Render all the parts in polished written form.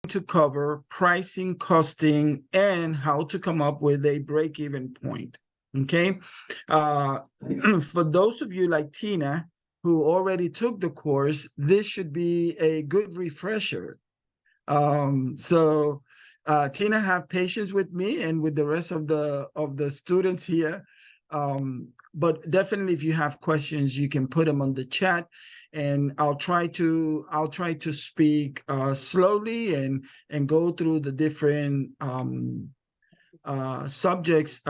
to cover pricing, costing, and how to come up with a break-even point. Okay. For those of you like Tina who already took the course, this should be a good refresher. Tina, have patience with me and with the rest of the students here. But definitely, if you have questions, you can put them on the chat, and I'll try to speak slowly and go through the different subjects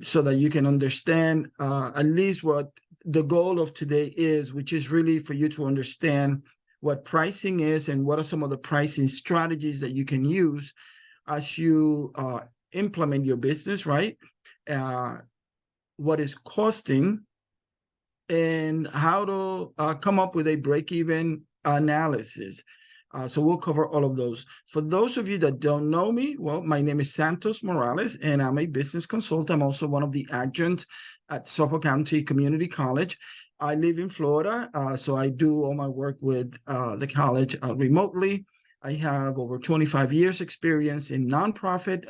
so that you can understand at least what the goal of today is, which is really for you to understand what pricing is and what are some of the pricing strategies that you can use as you implement your business, right? What is costing and how to come up with a break-even analysis. So we'll cover all of those. For those of you that don't know me, well, my name is Santos Morales, and I'm a business consultant. I'm also one of the adjuncts at Suffolk County Community College. I live in Florida, so I do all my work with the college remotely. I have over 25 years experience in nonprofit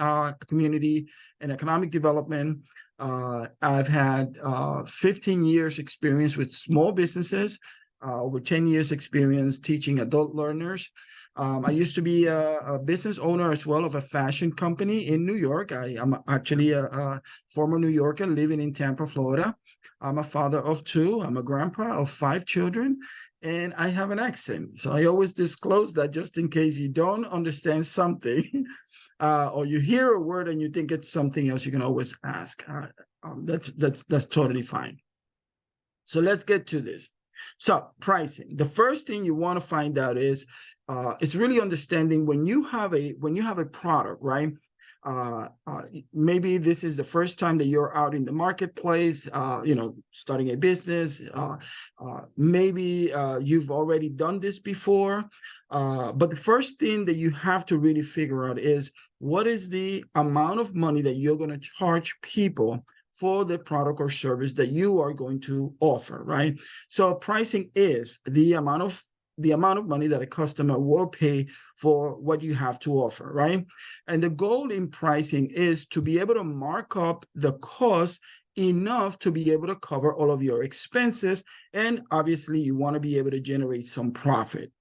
community and economic development. I've had 15 years experience with small businesses, over 10 years experience teaching adult learners. I used to be a business owner as well of a fashion company in New York. I am actually a former New Yorker living in Tampa, Florida. I'm a father of two. I'm a grandpa of 5 children, and I have an accent. So I always disclose that just in case you don't understand something or you hear a word and you think it's something else, you can always ask. That's totally fine. So let's get to this. So pricing. The first thing you want to find out is it's really understanding when you have a product, right? Maybe this is the first time that you're out in the marketplace, starting a business. Maybe you've already done this before. But the first thing that you have to really figure out is what is the amount of money that you're going to charge people for the product or service that you are going to offer, right? So pricing is the amount of money that a customer will pay for what you have to offer, right? And the goal in pricing is to be able to mark up the cost enough to be able to cover all of your expenses. And obviously you want to be able to generate some profit.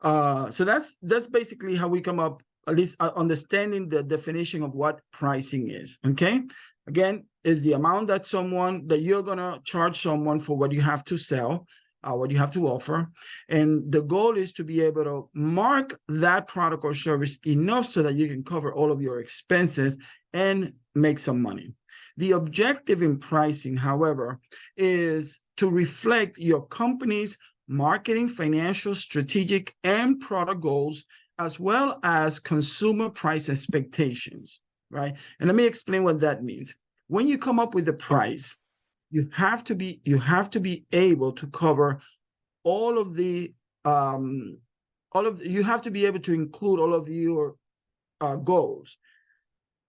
So that's basically how we come up, at least understanding the definition of what pricing is. Okay. Again, is the amount that you're going to charge someone for what you have to sell, what you have to offer. And the goal is to be able to mark that product or service enough so that you can cover all of your expenses and make some money. The objective in pricing, however, is to reflect your company's marketing, financial, strategic, and product goals, as well as consumer price expectations, right? And let me explain what that means. When you come up with a price, you have to be able to cover all of the you have to be able to include all of your goals.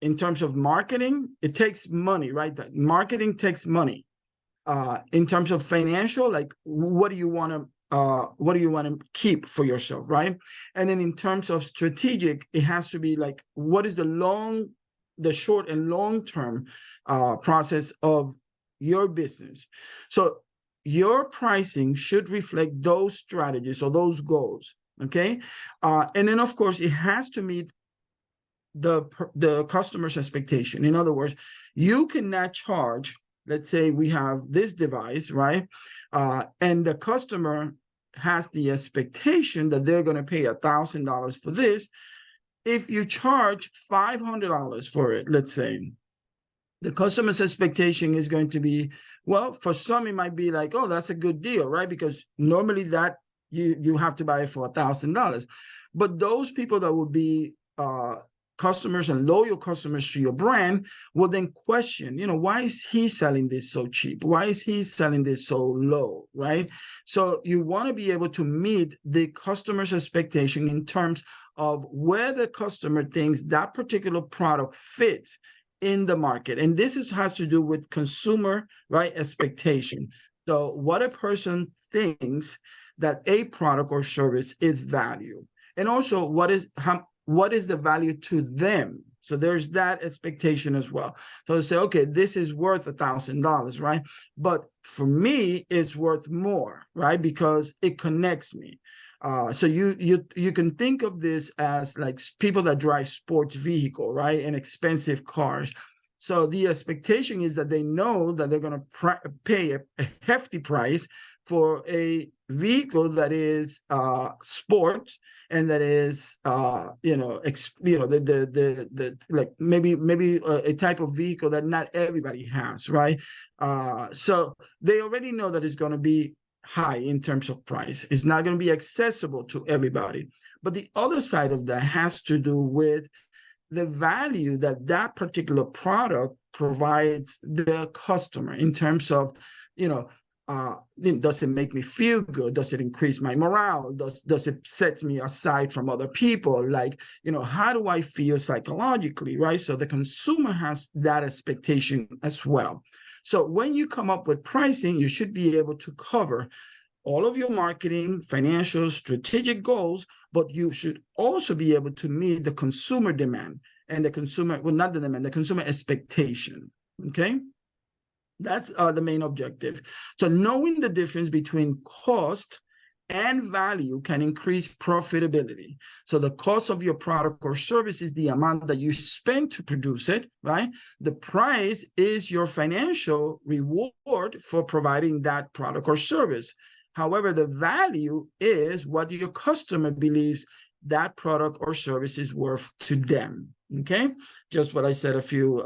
In terms of marketing, it takes money, right? That marketing takes money. In terms of financial, like what do you want to keep for yourself, right? And then in terms of strategic, it has to be like, what is the short and long-term process of your business? So your pricing should reflect those strategies or those goals, okay? And then of course it has to meet the customer's expectation. In other words, you cannot charge, let's say we have this device, right? And the customer has the expectation that they're going to pay $1,000 for this. If you charge $500 for it, let's say, the customer's expectation is going to be, well, for some, it might be like, oh, that's a good deal, right? Because normally that you have to buy it for $1,000. But those people that would be customers and loyal customers to your brand will then question, why is he selling this so cheap? Why is he selling this so low, right? So you want to be able to meet the customer's expectation in terms of where the customer thinks that particular product fits in the market. And this has to do with consumer, right, expectation. So what a person thinks that a product or service is value. And also, what is the value to them? So there's that expectation as well. So say, okay, this is worth $1,000, right? But for me, it's worth more, right? Because it connects me. So you can think of this as like people that drive sports vehicle, right? And expensive cars. So the expectation is that they know that they're going to pay a hefty price for a vehicle that is sport, and that is the like maybe a type of vehicle that not everybody has, right? So they already know that it's going to be high in terms of price. It's not going to be accessible to everybody. But the other side of that has to do with the value that that particular product provides the customer in terms of, does it make me feel good? Does it increase my morale? Does it set me aside from other people? Like, how do I feel psychologically, right? So the consumer has that expectation as well. So when you come up with pricing, you should be able to cover all of your marketing, financial, strategic goals, but you should also be able to meet the consumer demand and the consumer, well, not the demand, the consumer expectation, okay? That's the main objective. So knowing the difference between cost and value can increase profitability. So the cost of your product or service is the amount that you spend to produce it, right? The price is your financial reward for providing that product or service. However, the value is what your customer believes that product or service is worth to them. Okay, just what I said a few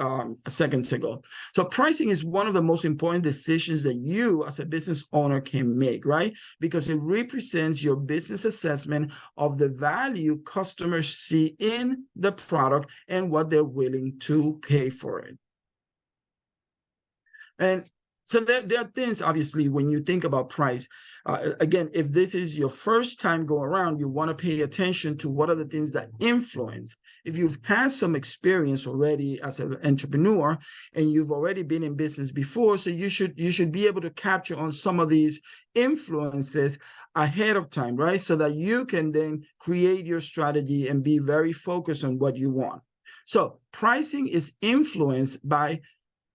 seconds ago. So pricing is one of the most important decisions that you as a business owner can make, right? Because it represents your business assessment of the value customers see in the product and what they're willing to pay for it. And so there are things, obviously, when you think about price, again, if this is your first time go around, you want to pay attention to what are the things that influence. If you've had some experience already as an entrepreneur and you've already been in business before, so you should be able to capture on some of these influences ahead of time, right? So that you can then create your strategy and be very focused on what you want. So pricing is influenced by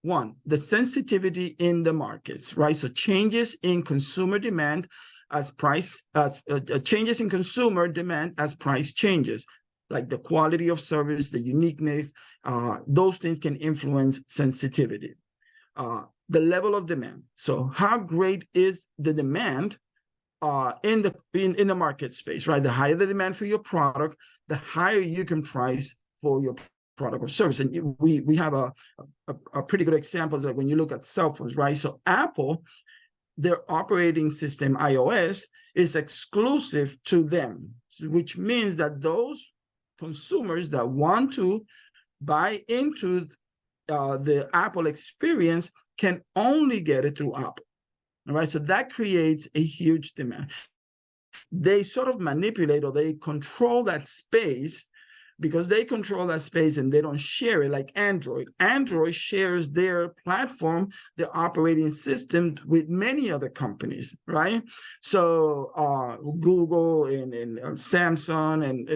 one, the sensitivity in the markets, right? So changes in consumer demand as price, changes in consumer demand as price changes, like the quality of service, the uniqueness, those things can influence sensitivity. The level of demand. So how great is the demand in the market space, right? The higher the demand for your product, the higher you can price for your product or service. And we have a pretty good example that when you look at cell phones, right? So Apple, their operating system, iOS, is exclusive to them, which means that those consumers that want to buy into the Apple experience can only get it through Apple. All right, so that creates a huge demand. They sort of manipulate or they control that space because they control that space and they don't share it like Android. Android shares their platform, their operating system with many other companies, right? So Google and Samsung and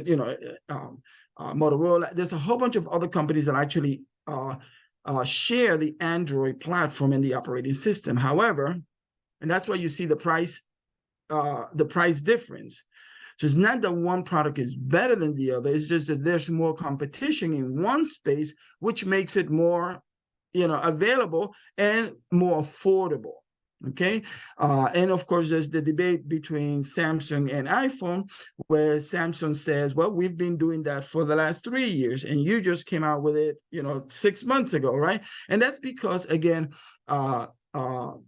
Motorola, there's a whole bunch of other companies that actually share the Android platform and the operating system. However, and that's why you see the price difference. So it's not that one product is better than the other. It's just that there's more competition in one space, which makes it more, available and more affordable. Okay. And of course, there's the debate between Samsung and iPhone, where Samsung says, well, we've been doing that for the last 3 years, and you just came out with it, 6 months ago, right? And that's because, again,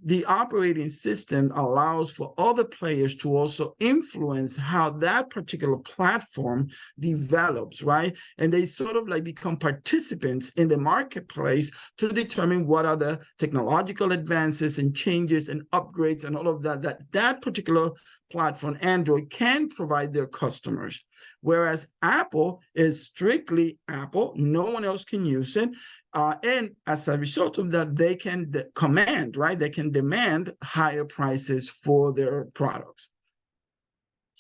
the operating system allows for other players to also influence how that particular platform develops, right? And they sort of like become participants in the marketplace to determine what are the technological advances and changes and upgrades and all of that particular platform, Android, can provide their customers. Whereas Apple is strictly Apple, no one else can use it. And as a result of that, they can command, right? They can demand higher prices for their products.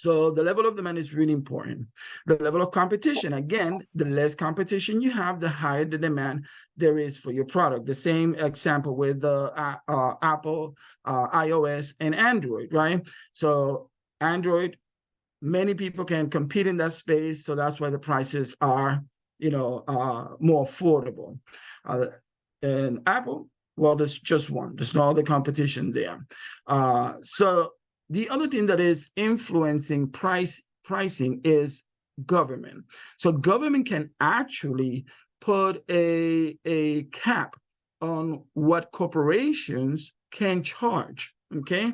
So the level of demand is really important. The level of competition, again, the less competition you have, the higher the demand there is for your product. The same example with the Apple, iOS, and Android, right? So Android, many people can compete in that space, so that's why the prices are, more affordable. And Apple, well, there's just one. There's no other competition there. So the other thing that is influencing pricing is government. So government can actually put a cap on what corporations can charge. Okay,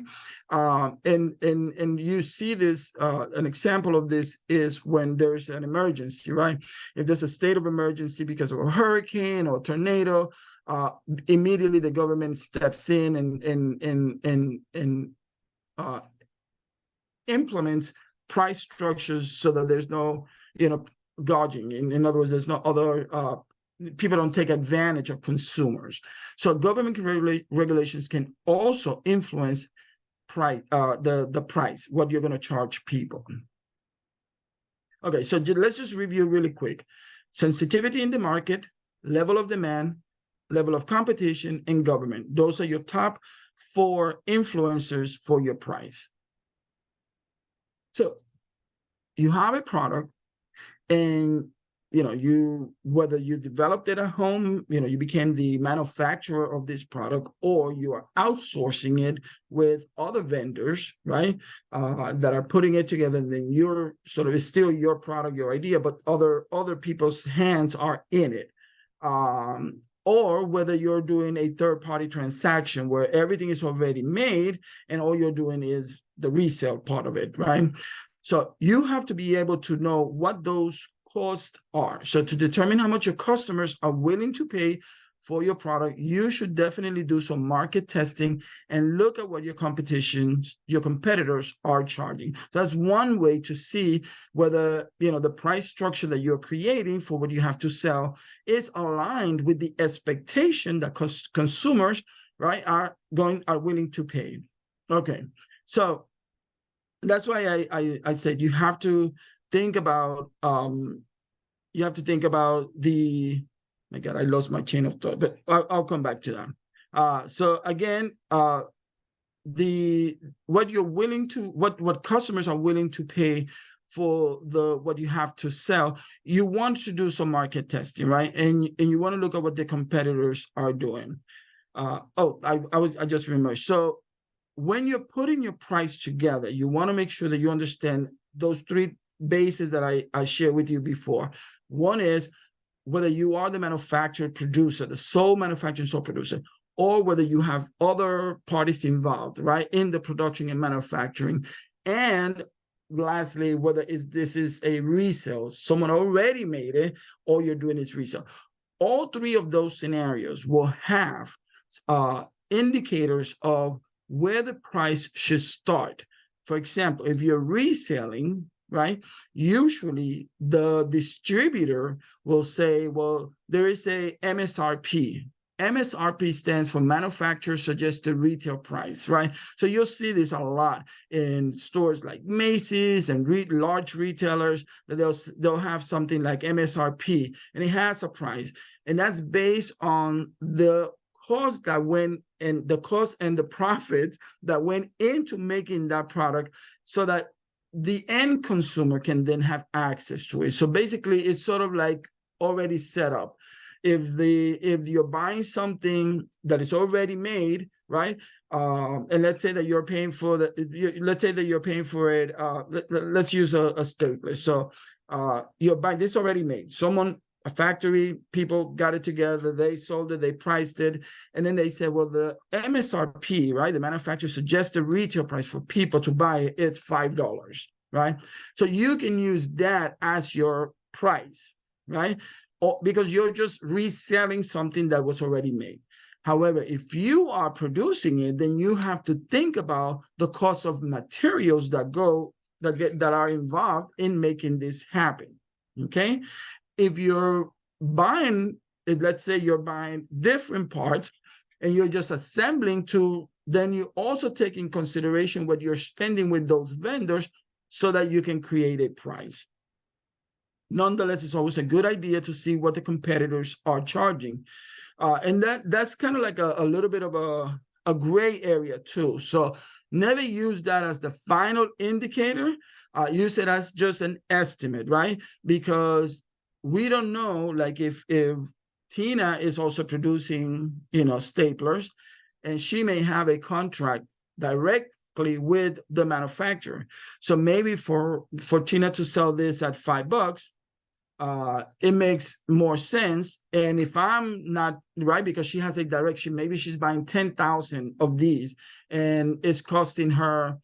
and you see this. An example of this is when there's an emergency, right? If there's a state of emergency because of a hurricane or tornado, immediately the government steps in and implements price structures so that there's no, gouging. In other words, there's no other people don't take advantage of consumers. So government regulations can also influence price, the price, what you're going to charge people. Okay, so let's just review really quick. Sensitivity in the market, level of demand, level of competition, and government. Those are your top 4 influencers for your price. So you have a product, and whether you developed it at home, you became the manufacturer of this product, or you are outsourcing it with other vendors, right? That are putting it together, and then you're it's still your product, your idea, but other people's hands are in it. Or whether you're doing a third-party transaction where everything is already made and all you're doing is the resale part of it, right? So you have to be able to know what those costs are. So to determine how much your customers are willing to pay for your product, you should definitely do some market testing and look at what your competitors are charging. That's one way to see whether the price structure that you're creating for what you have to sell is aligned with the expectation that consumers, right, are willing to pay. Okay, so that's why I said you have to think about my God, I lost my chain of thought, but I'll come back to that. So again, what customers are willing to pay for what you have to sell, you want to do some market testing, right? And you want to look at what the competitors are doing. I just remembered. So when you're putting your price together, you want to make sure that you understand those 3 bases that I shared with you before. One is whether you are the manufacturer producer, the sole manufacturer, sole producer, or whether you have other parties involved, right, in the production and manufacturing. And lastly, whether this is a resale, someone already made it, or you're doing this resale. All 3 of those scenarios will have indicators of where the price should start. For example, if you're reselling, right, usually the distributor will say, well, there is a MSRP. MSRP stands for manufacturer suggested retail price, right? So you'll see this a lot in stores like Macy's and large retailers, that they'll have something like MSRP, and it has a price, and that's based on the cost that went and the cost and the profits that went into making that product, so that the end consumer can then have access to it. So basically, it's sort of like already set up. If you're buying something that is already made, right? And let's say that you're paying for let's use a stapler. So you're buying this already made. A factory, people got it together, they sold it, they priced it, and then they said, well, the MSRP, right, the manufacturer suggested retail price for people to buy it, it's $5, right? So you can use that as your price, right? Because you're just reselling something that was already made. However, if you are producing it, then you have to think about the cost of materials that are involved in making this happen, okay? If you're buying, let's say you're buying different parts and you're just assembling then you also take in consideration what you're spending with those vendors so that you can create a price. Nonetheless, it's always a good idea to see what the competitors are charging. And that's kind of like a little bit of a gray area too. So never use that as the final indicator. Use it as just an estimate, right? Because we don't know, like if Tina is also producing, staplers, and she may have a contract directly with the manufacturer. So maybe for Tina to sell this at $5, it makes more sense. And if I'm not right, because she has a direction, maybe she's buying 10,000 of these and it's costing her,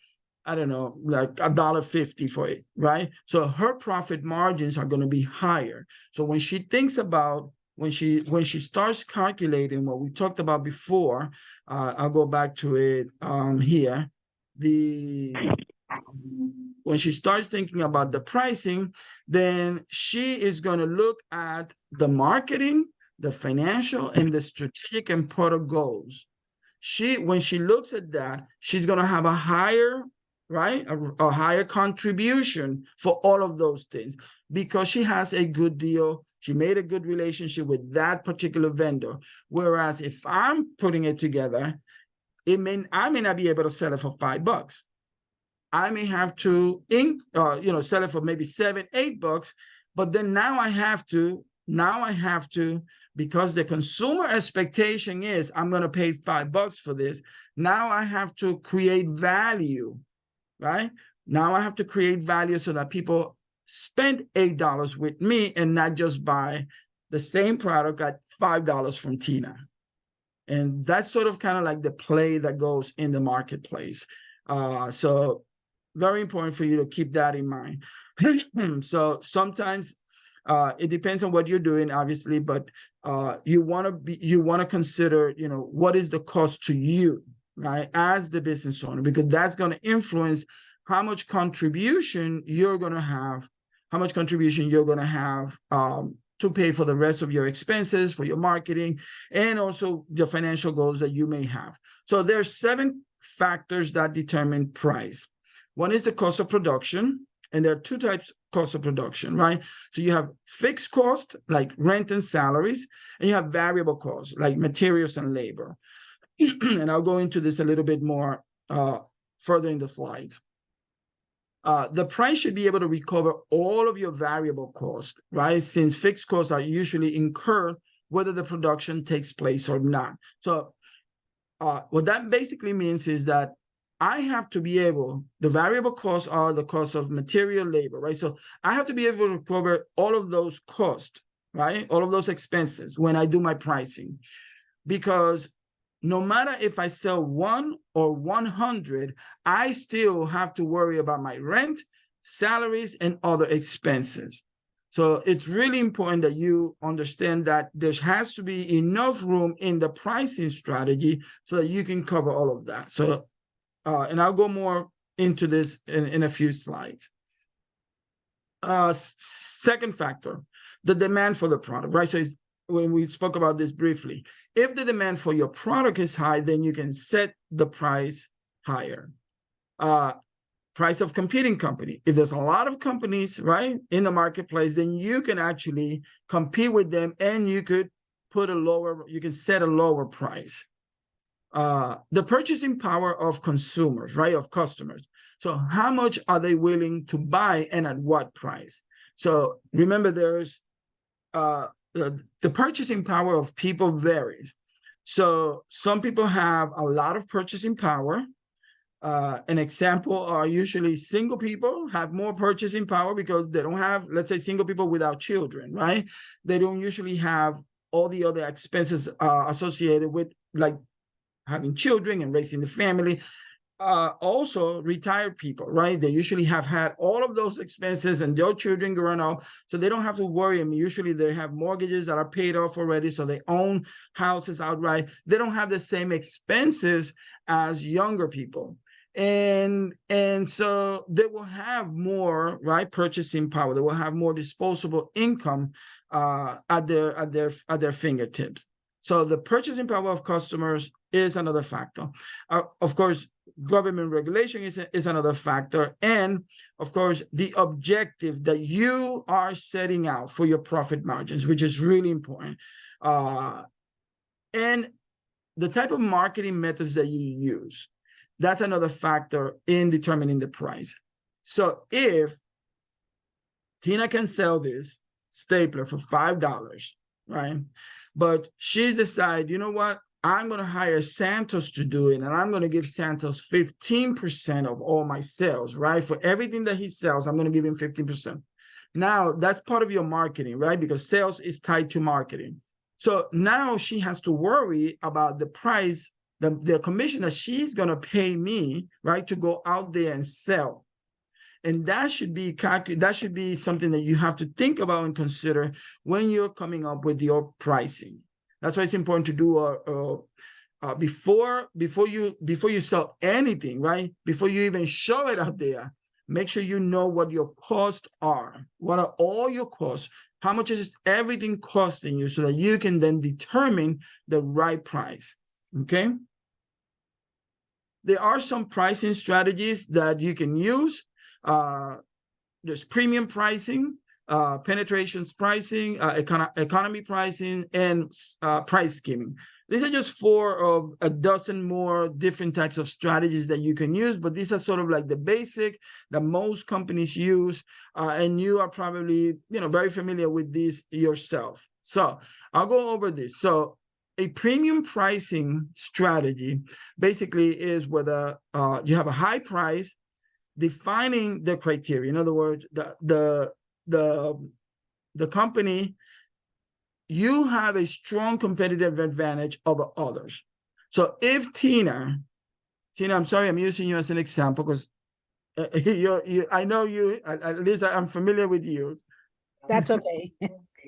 I don't know, like $1.50 for it, right? So her profit margins are going to be higher. So when she thinks about, when she starts calculating what we talked about before, I'll go back to it here. When she starts thinking about the pricing, then she is going to look at the marketing, the financial, and the strategic and product goals. When she looks at that, she's going to have a higher, right, a higher contribution for all of those things, because she has a good deal. She made a good relationship with that particular vendor. Whereas if I'm putting it together, I may not be able to sell it for $5. I may have to sell it for maybe $7, $8, but then now I have to, because the consumer expectation is I'm going to pay $5 for this. Now I have to create value, right? Now I have to create value so that people spend $8 with me and not just buy the same product at $5 from Tina. And that's sort of kind of like the play that goes in the marketplace. So very important for you to keep that in mind. So sometimes it depends on what you're doing, obviously, but you want to consider, what is the cost to you, right, as the business owner, because that's going to influence how much contribution you're going to have, to pay for the rest of your expenses, for your marketing, and also the financial goals that you may have. So there's 7 factors that determine price. One is the cost of production, and there are 2 types of cost of production, right? So you have fixed cost, like rent and salaries, and you have variable costs, like materials and labor. And I'll go into this a little bit more further in the slides. The price should be able to recover all of your variable costs, right? Since fixed costs are usually incurred whether the production takes place or not. So what that basically means is that I have to be able, the variable costs are the cost of material, labor, right? So I have to be able to cover all of those costs, right? All of those expenses when I do my pricing, because no matter if I sell 1 or 100, I still have to worry about my rent, salaries, and other expenses. So it's really important that you understand that there has to be enough room in the pricing strategy so that you can cover all of that. So, and I'll go more into this in a few slides. Second factor, the demand for the product, right? So when we spoke about this briefly, if the demand for your product is high, then you can set the price higher. Price of competing company. If there's a lot of companies, right, in the marketplace, then you can actually compete with them, and you could set a lower price. The purchasing power of consumers, right, of customers. So how much are they willing to buy and at what price? So remember, there's the purchasing power of people varies. So some people have a lot of purchasing power. An example are usually single people have more purchasing power because they don't have, let's say, single people without children, right? They don't usually have all the other expenses associated with, like, having children and raising the family. Also retired people, right? They usually have had all of those expenses and their children growing up, so they don't have to worry. I mean, usually they have mortgages that are paid off already, so they own houses outright. They don't have the same expenses as younger people. And so they will have more, right, purchasing power. They will have more disposable income at their fingertips. So the purchasing power of customers is another factor. Of course, government regulation is another factor. And of course, the objective that you are setting out for your profit margins, which is really important. And the type of marketing methods that you use, that's another factor in determining the price. So if Tina can sell this stapler for $5, right? But she decides, you know what? I'm going to hire Santos to do it, and I'm going to give Santos 15% of all my sales, right? For everything that he sells, I'm going to give him 15%. Now, that's part of your marketing, right? Because sales is tied to marketing. So now she has to worry about the price, the commission that she's going to pay me, right, to go out there and sell. And that should be something that you have to think about and consider when you're coming up with your pricing. That's why it's important to do before you sell anything, right? Before you even show it out there, make sure you know what your costs are. What are all your costs? How much is everything costing you, so that you can then determine the right price. Okay. There are some pricing strategies that you can use. There's premium pricing, penetrations pricing, economy pricing, and price skimming. These are just 4 of a dozen more different types of strategies that you can use, but these are sort of like the basic that most companies use, and you are probably very familiar with these yourself. So I'll go over this. So a premium pricing strategy basically is whether you have a high price, defining the criteria. In other words, the company, you have a strong competitive advantage over others. So if Tina, I'm sorry, I'm using you as an example because I know you, at least I'm familiar with you. That's okay.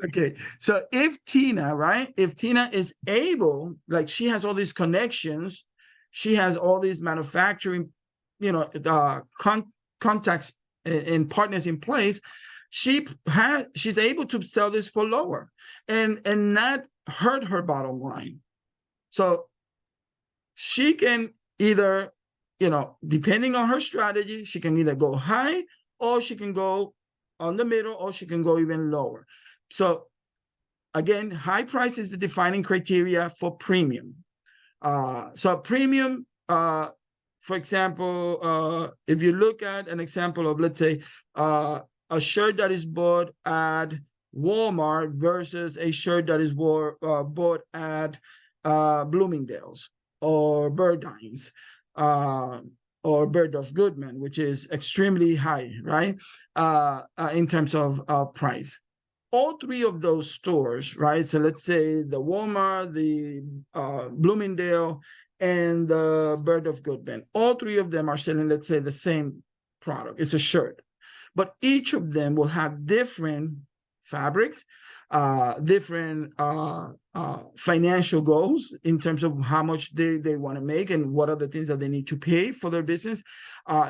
Okay, so if Tina, right, if Tina is able, like she has all these connections, she has all these manufacturing, contacts and partners in place, she's able to sell this for lower and not hurt her bottom line. So she can either, depending on her strategy, she can either go high, or she can go on the middle, or she can go even lower. So again, high price is the defining criteria for premium. So premium, for example, if you look at an example of, let's say, a shirt that is bought at Walmart versus a shirt that is bought at Bloomingdale's or Burdines, or Bergdorf Goodman, which is extremely high, right, in terms of price. All 3 of those stores, right? So let's say the Walmart, the Bloomingdale, and the Bergdorf Goodman, all 3 of them are selling, let's say, the same product. It's a shirt, but each of them will have different fabrics, different financial goals in terms of how much they want to make and what are the things that they need to pay for their business.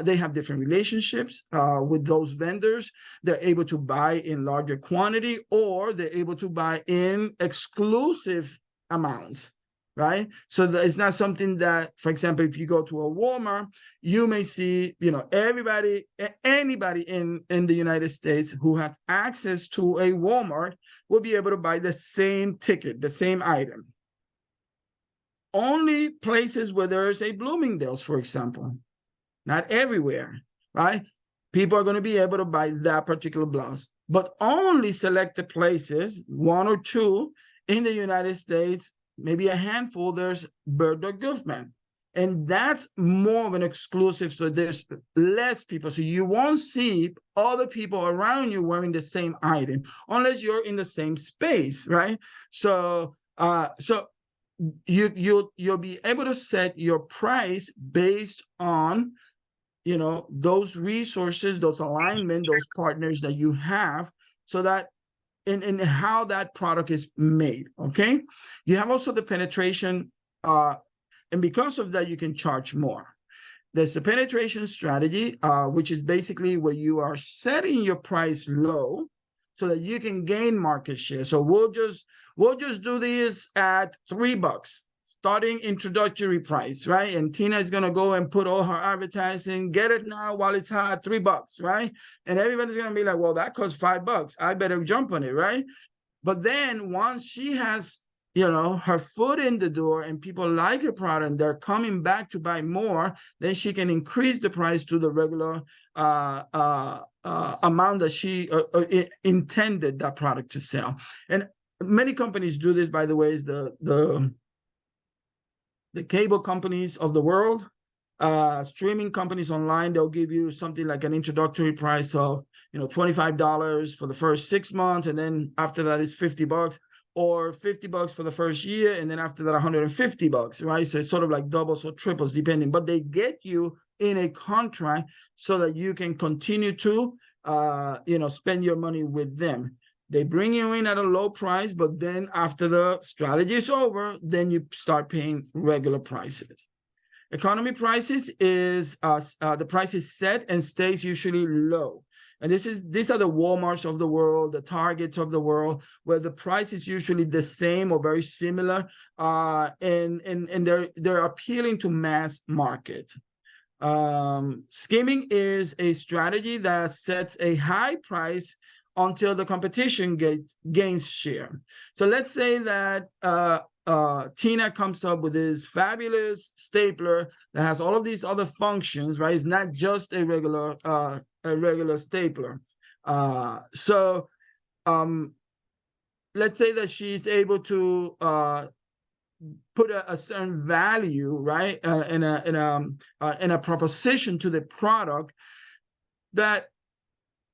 They have different relationships with those vendors. They're able to buy in larger quantity, or they're able to buy in exclusive amounts, right? So it's not something that, for example, if you go to a Walmart, you may see, anybody in the United States who has access to a Walmart will be able to buy the same ticket, the same item. Only places where there's a Bloomingdale's, for example, not everywhere, right? People are going to be able to buy that particular blouse, but only selected places, 1 or 2 in the United States, maybe a handful, there's Bergdorf Goodman. And that's more of an exclusive, so there's less people. So you won't see other people around you wearing the same item unless you're in the same space, right? So you'll be able to set your price based on, those resources, those alignment, those partners that you have, so that in how that product is made. Okay, you have also the penetration, and because of that, you can charge more. There's the penetration strategy, which is basically where you are setting your price low so that you can gain market share. So we'll just do this at $3, starting introductory price, right? And Tina is gonna go and put all her advertising, get it now while it's hot, $3, right? And everybody's gonna be like, well, that costs $5. I better jump on it, right? But then once she has, her foot in the door and people like her product and they're coming back to buy more, then she can increase the price to the regular amount that she intended that product to sell. And many companies do this, by the way, is the cable companies of the world, streaming companies online. They'll give you something like an introductory price of $25 for the first 6 months, and then after that is $50, or $50 for the first year, and then after that $150, right? So it's sort of like doubles or triples depending, but they get you in a contract so that you can continue to spend your money with them. They bring you in at a low price, but then after the strategy is over, then you start paying regular prices. Economy prices is the price is set and stays usually low. And these are the Walmarts of the world, the Targets of the world, where the price is usually the same or very similar, and they're appealing to mass market. Skimming is a strategy that sets a high price until the competition gains share. So let's say that Tina comes up with this fabulous stapler that has all of these other functions, right? It's not just a regular stapler. Let's say that she's able to put a certain value, right, in a proposition to the product that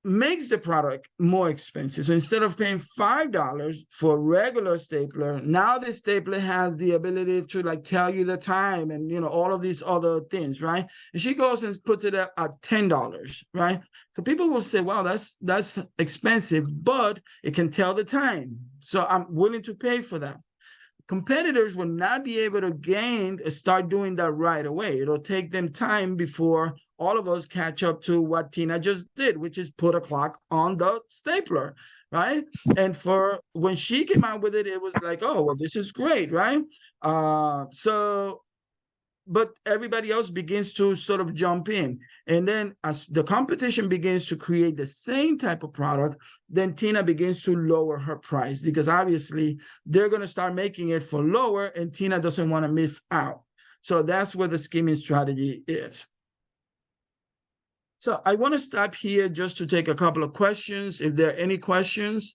makes the product more expensive. So instead of paying $5 for a regular stapler, now the stapler has the ability to like tell you the time and all of these other things, right? And she goes and puts it at $10, right? So people will say, wow, that's expensive, but it can tell the time. So I'm willing to pay for that. Competitors will not be able to start doing that right away. It'll take them time before all of us catch up to what Tina just did, which is put a clock on the stapler, right? And for when she came out with it, it was like, oh, well, this is great, right? But everybody else begins to sort of jump in. And then as the competition begins to create the same type of product, then Tina begins to lower her price, because obviously they're going to start making it for lower and Tina doesn't want to miss out. So that's where the skimming strategy is. So I want to stop here just to take a couple of questions. If there are any questions.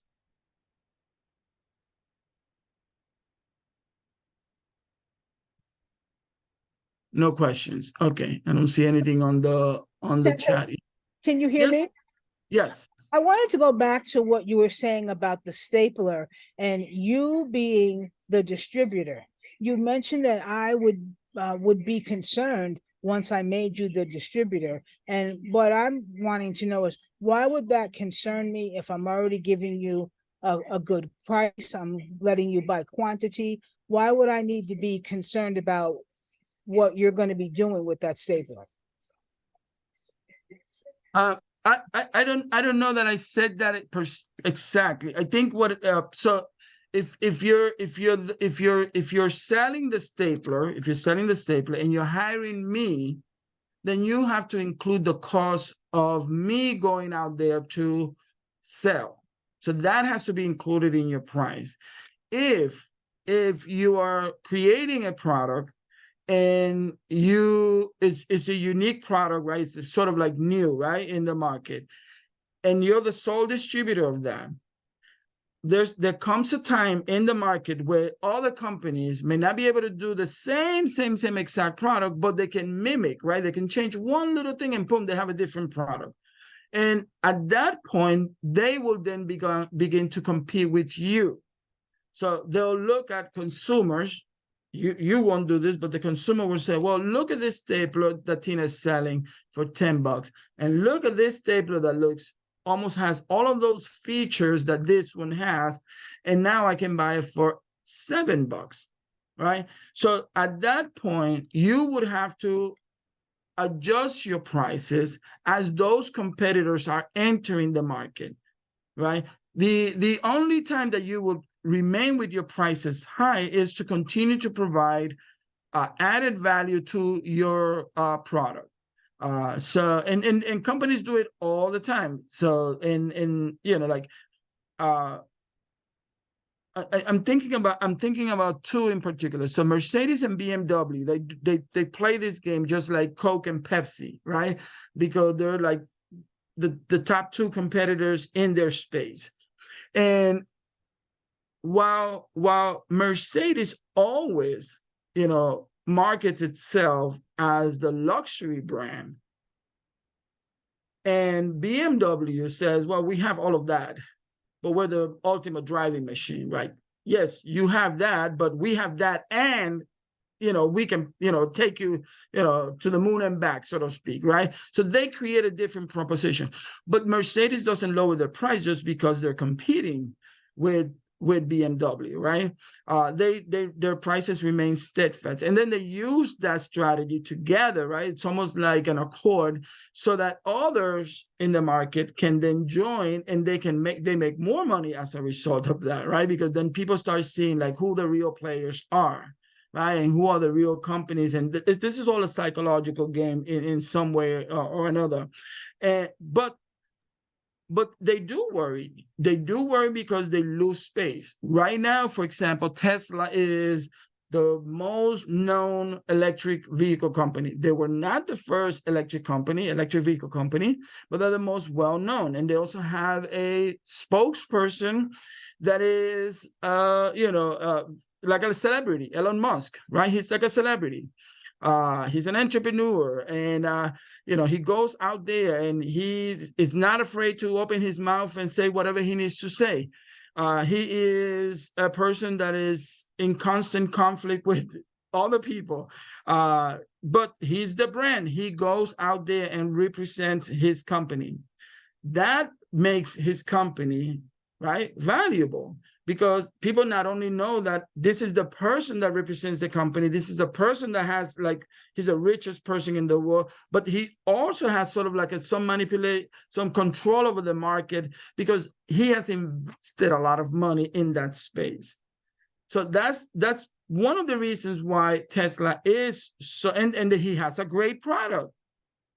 No questions. Okay. I don't see anything on the chat. Can you hear me? Yes. I wanted to go back to what you were saying about the stapler and you being the distributor. You mentioned that I would be concerned once I made you the distributor. And what I'm wanting to know is, why would that concern me if I'm already giving you a good price? I'm letting you buy quantity. Why would I need to be concerned about what you're going to be doing with that stapler? I don't know that I said that exactly. I think what so if you're selling the stapler, and you're hiring me, then you have to include the cost of me going out there to sell. So that has to be included in your price. If you are creating a product and it's a unique product, right? It's sort of like new, right, in the market, and you're the sole distributor of that, there comes a time in the market where other companies may not be able to do the same exact product, but they can mimic, right? They can change one little thing and boom, they have a different product. And at that point, they will then begin to compete with you. So they'll look at consumers. You won't do this, but the consumer will say, well, look at this stapler that Tina is selling for $10, and look at this stapler that almost has all of those features that this one has, and now I can buy it for $7, right? So at that point, you would have to adjust your prices as those competitors are entering the market, right? The only time that you will remain with your prices high is to continue to provide added value to your product. So and companies do it all the time. So in you know, like I'm thinking about two in particular. So Mercedes and BMW, they play this game just like Coke and Pepsi, right? Because they're like the top two competitors in their space. And while Mercedes always, you know, markets itself as the luxury brand, and BMW says, well, we have all of that, but we're the ultimate driving machine, right? Yes, you have that, but we have that, and you know, we can, you know, take you, you know, to the moon and back, so to speak, right? So they create a different proposition. But Mercedes doesn't lower their price just because they're competing with BMW, right? Their prices remain steadfast, and then they use that strategy together, right? It's almost like an accord, so that others in the market can then join, and they make more money as a result of that, right? Because then people start seeing like who the real players are, right? And who are the real companies? And this is all a psychological game in some way or another. But they do worry. They do worry because they lose space. Right now, for example, Tesla is the most known electric vehicle company. They were not the first electric vehicle company, but they're the most well-known. And they also have a spokesperson that is, like a celebrity, Elon Musk, right? He's like a celebrity. He's an entrepreneur, and he goes out there and he is not afraid to open his mouth and say whatever he needs to say. He is a person that is in constant conflict with other people, but he's the brand. He goes out there and represents his company. That makes his company, right, valuable, because people not only know that this is the person that represents the company, this is the person that has, like, he's the richest person in the world, but he also has sort of like some control over the market, because he has invested a lot of money in that space. So that's one of the reasons why Tesla is so, and he has a great product.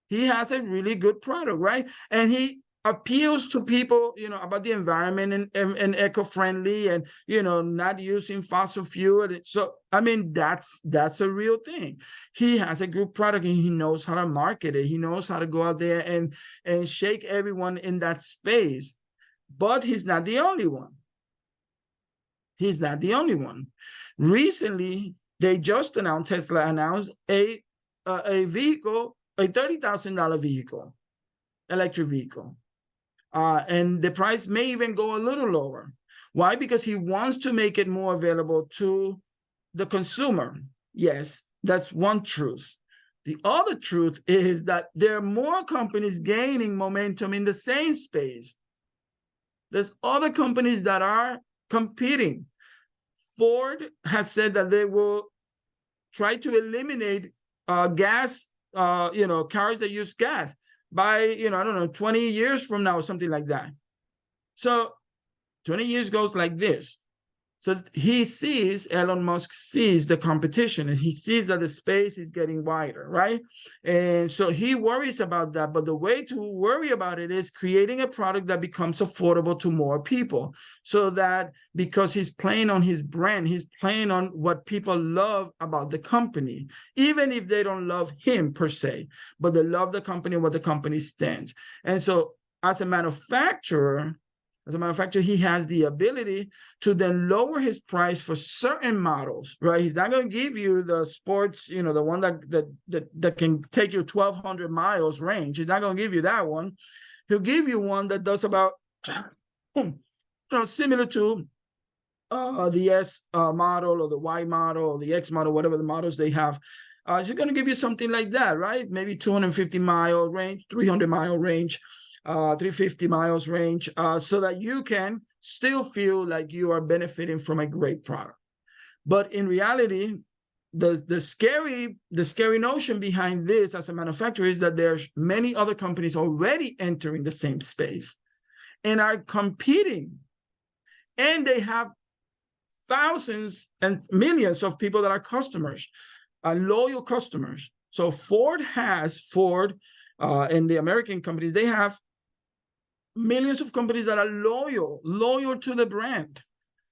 He has a really good product, right? And he appeals to people, about the environment and eco-friendly, and, not using fossil fuel. So, I mean, that's a real thing. He has a good product, and he knows how to market it. He knows how to go out there and shake everyone in that space. But he's not the only one. He's not the only one. Recently, Tesla announced a vehicle, a $30,000 vehicle, electric vehicle. And the price may even go a little lower. Why? Because he wants to make it more available to the consumer. Yes, that's one truth. The other truth is that there are more companies gaining momentum in the same space. There's other companies that are competing. Ford has said that they will try to eliminate gas, cars that use gas by, 20 years from now, or something like that. So 20 years goes like this. So Elon Musk sees the competition, and he sees that the space is getting wider, right? And so he worries about that. But the way to worry about it is creating a product that becomes affordable to more people, so that, because he's playing on his brand, he's playing on what people love about the company, even if they don't love him per se, but they love the company, what the company stands. And so as a manufacturer, he has the ability to then lower his price for certain models, right? He's not going to give you the sports, the one that can take you 1,200 miles range. He's not going to give you that one. He'll give you one that does about, similar to the S model, or the Y model, or the X model, whatever the models they have. He's going to give you something like that, right? Maybe 250-mile range, 300-mile range. 350 miles range, so that you can still feel like you are benefiting from a great product. But in reality, the scary notion behind this as a manufacturer is that there's many other companies already entering the same space and are competing and they have thousands and millions of people that are customers, loyal customers. So Ford, and the American companies, they have millions of companies that are loyal to the brand.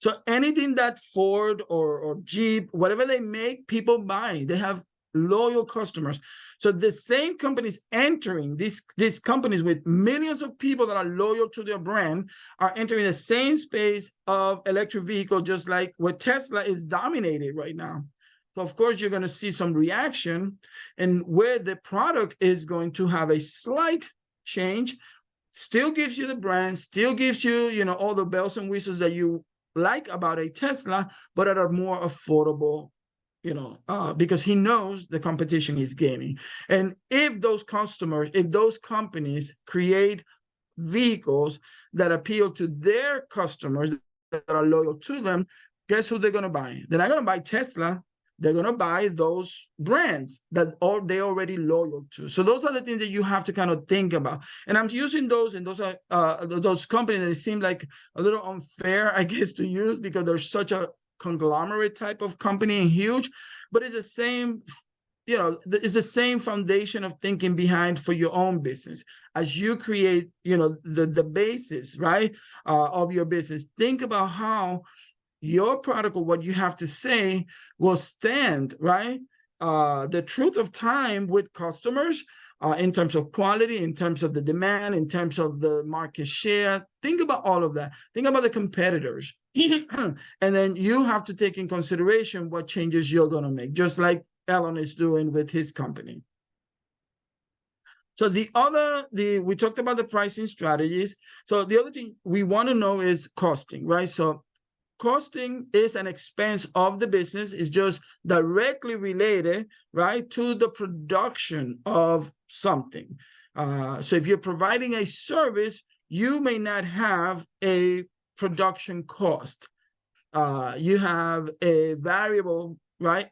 So anything that Ford or Jeep, whatever they make, people buy. They have loyal customers. So the same companies entering these companies with millions of people that are loyal to their brand are entering the same space of electric vehicle, just like where Tesla is dominated right now. So of course you're going to see some reaction, and where the product is going to have a slight change, still gives you the brand, still gives you, all the bells and whistles that you like about a Tesla, but at a more affordable, because he knows the competition is gaining. And if those companies create vehicles that appeal to their customers that are loyal to them, guess who they're going to buy? They're not going to buy Tesla. They're going to buy those brands that they're already loyal to. So those are the things that you have to kind of think about. And I'm using those, and those are those companies that seem like a little unfair, I guess, to use, because they're such a conglomerate type of company and huge, but it's the same, it's the same foundation of thinking behind for your own business. As you create, the basis, right, of your business, think about how your product or what you have to say will stand, right? The truth of time with customers, in terms of quality, in terms of the demand, in terms of the market share. Think about all of that. Think about the competitors. And then you have to take in consideration what changes you're going to make, just like Elon is doing with his company. So we talked about the pricing strategies. So the other thing we want to know is costing, right? So costing is an expense of the business. It's just directly related, right, to the production of something. So if you're providing a service, you may not have a production cost. You have a variable, right,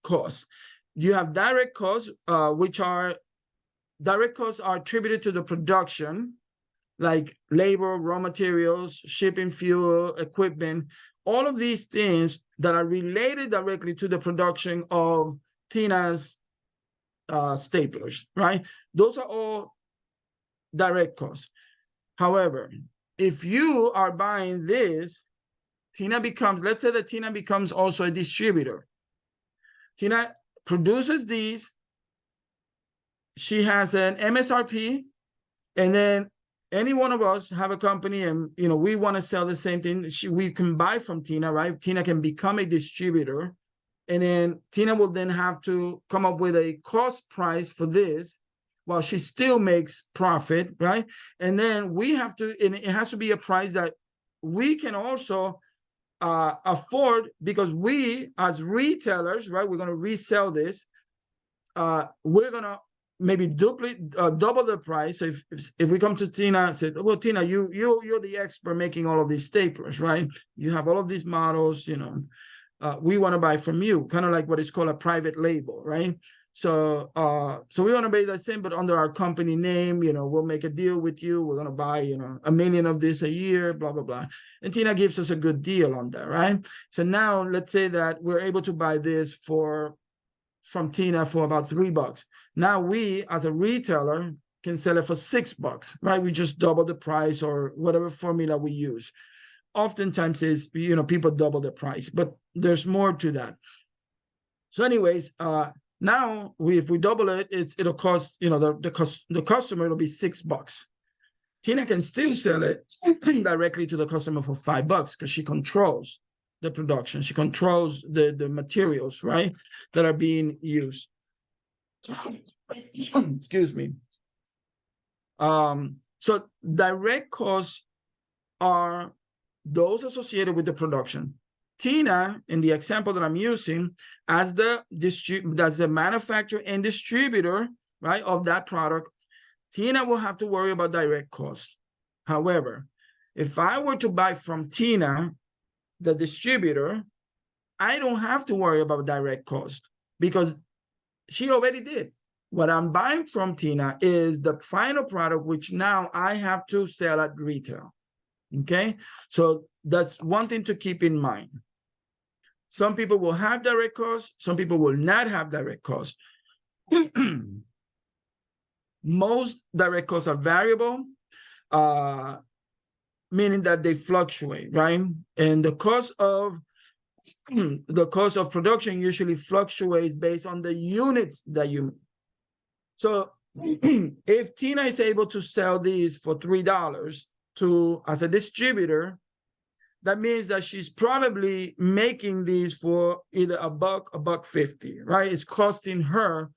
cost. You have direct costs, direct costs are attributed to the production, like labor, raw materials, shipping, fuel, equipment, all of these things that are related directly to the production of Tina's staplers, right? Those are all direct costs. However, if you are buying this, let's say that Tina becomes also a distributor. Tina produces these. She has an MSRP, and then any one of us have a company and, we want to sell the same thing. We can buy from Tina, right? Tina can become a distributor. And then Tina will then have to come up with a cost price for this while she still makes profit, right? And then it has to be a price that we can also afford, because we as retailers, right, we're going to resell this. We're going to maybe double the price. If we come to Tina and say, well, Tina, you're the expert making all of these staplers, right? You have all of these models, we want to buy from you, kind of like what is called a private label, right? So we want to be the same, but under our company name, we'll make a deal with you. We're going to buy, 1 million of this a year, blah, blah, blah. And Tina gives us a good deal on that, right? So now let's say that we're able to buy this from Tina for about $3. Now we, as a retailer, can sell it for $6, right? We just double the price, or whatever formula we use. Oftentimes is, people double the price, but there's more to that. So anyways, now if we double it, it'll cost, the customer, it'll be $6. Tina can still sell it directly to the customer for $5 because she controls the production. She controls the materials, right, that are being used. Excuse me. So direct costs are those associated with the production. Tina, in the example that I'm using, as the manufacturer and distributor, right, of that product, Tina will have to worry about direct costs. However, if I were to buy from Tina, the distributor, I don't have to worry about direct cost, because she already did. What I'm buying from Tina is the final product, which now I have to sell at retail. Okay, so that's one thing to keep in mind. Some people will have direct costs, some people will not have direct costs. Most direct costs are variable, meaning that they fluctuate, right? And the cost of production usually fluctuates based on the units that you make. So if Tina is able to sell these for $3 as a distributor, that means that she's probably making these for either $1.50, right? It's costing her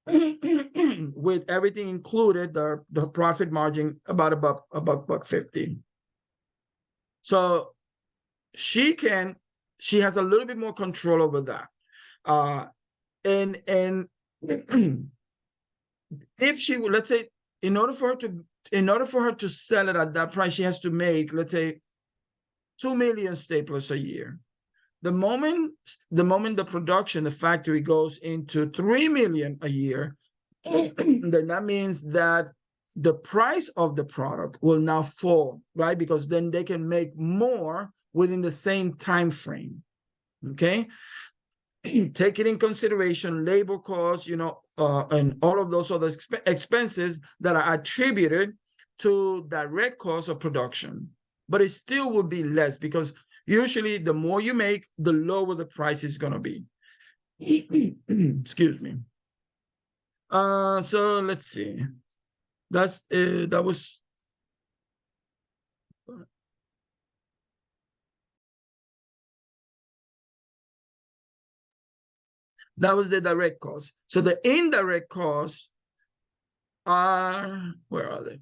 with everything included, the profit margin about $1.50. So she has a little bit more control over that. And if she would, let's say, in order for her to sell it at that price, she has to make, let's say, 2 million staplers a year. The moment the production, the factory goes into 3 million a year, then that means that the price of the product will now fall, right? Because then they can make more within the same time frame. Okay. Taking in consideration labor costs, and all of those other expenses that are attributed to direct costs of production. But it still will be less, because usually the more you make, the lower the price is going to be. Excuse me. So let's see. That was the direct cost. So the indirect costs are, where are they?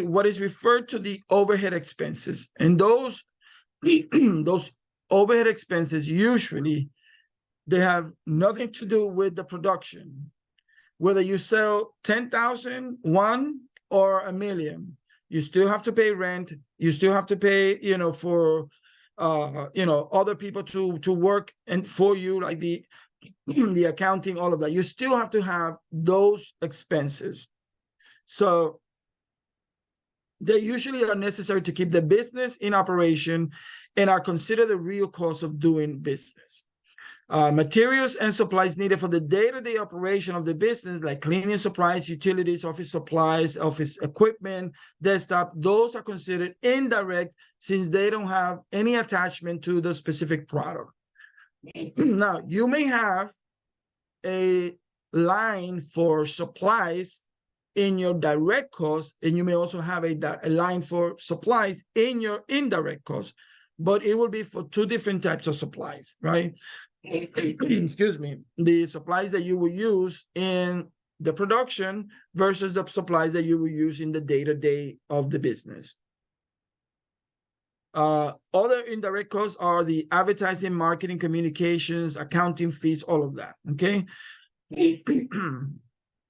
What is referred to the overhead expenses. And those overhead expenses, usually they have nothing to do with the production. Whether you sell 10,000, 1, or 1 million, you still have to pay rent. You still have to pay, for other people to work and for you, like the accounting, all of that. You still have to have those expenses. So they usually are necessary to keep the business in operation and are considered the real cost of doing business. Materials and supplies needed for the day-to-day operation of the business, like cleaning supplies, utilities, office supplies, office equipment, desktop, those are considered indirect, since they don't have any attachment to the specific product. Now, you may have a line for supplies in your direct cost, and you may also have a line for supplies in your indirect cost, but it will be for two different types of supplies, right? Excuse me. The supplies that you will use in the production versus the supplies that you will use in the day-to-day of the business. Other indirect costs are the advertising, marketing, communications, accounting fees, all of that, okay?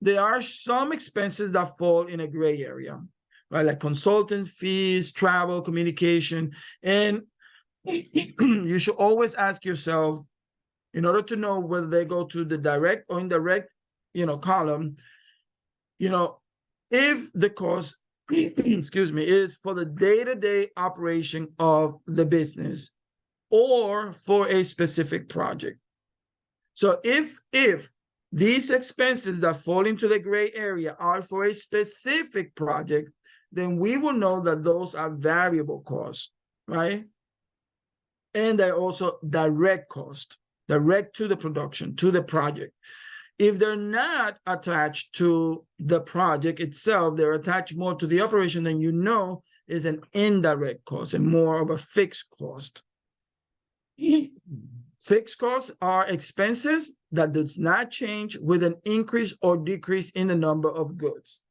There are some expenses that fall in a gray area, right? Like consultant fees, travel, communication. And you should always ask yourself, in order to know whether they go to the direct or indirect, column, if the cost, excuse me, is for the day-to-day operation of the business or for a specific project. So if these expenses that fall into the gray area are for a specific project, then we will know that those are variable costs, right? And they're also direct costs, direct to the production, to the project. If they're not attached to the project itself, they're attached more to the operation, then is an indirect cost and more of a fixed cost. Fixed costs are expenses that does not change with an increase or decrease in the number of goods.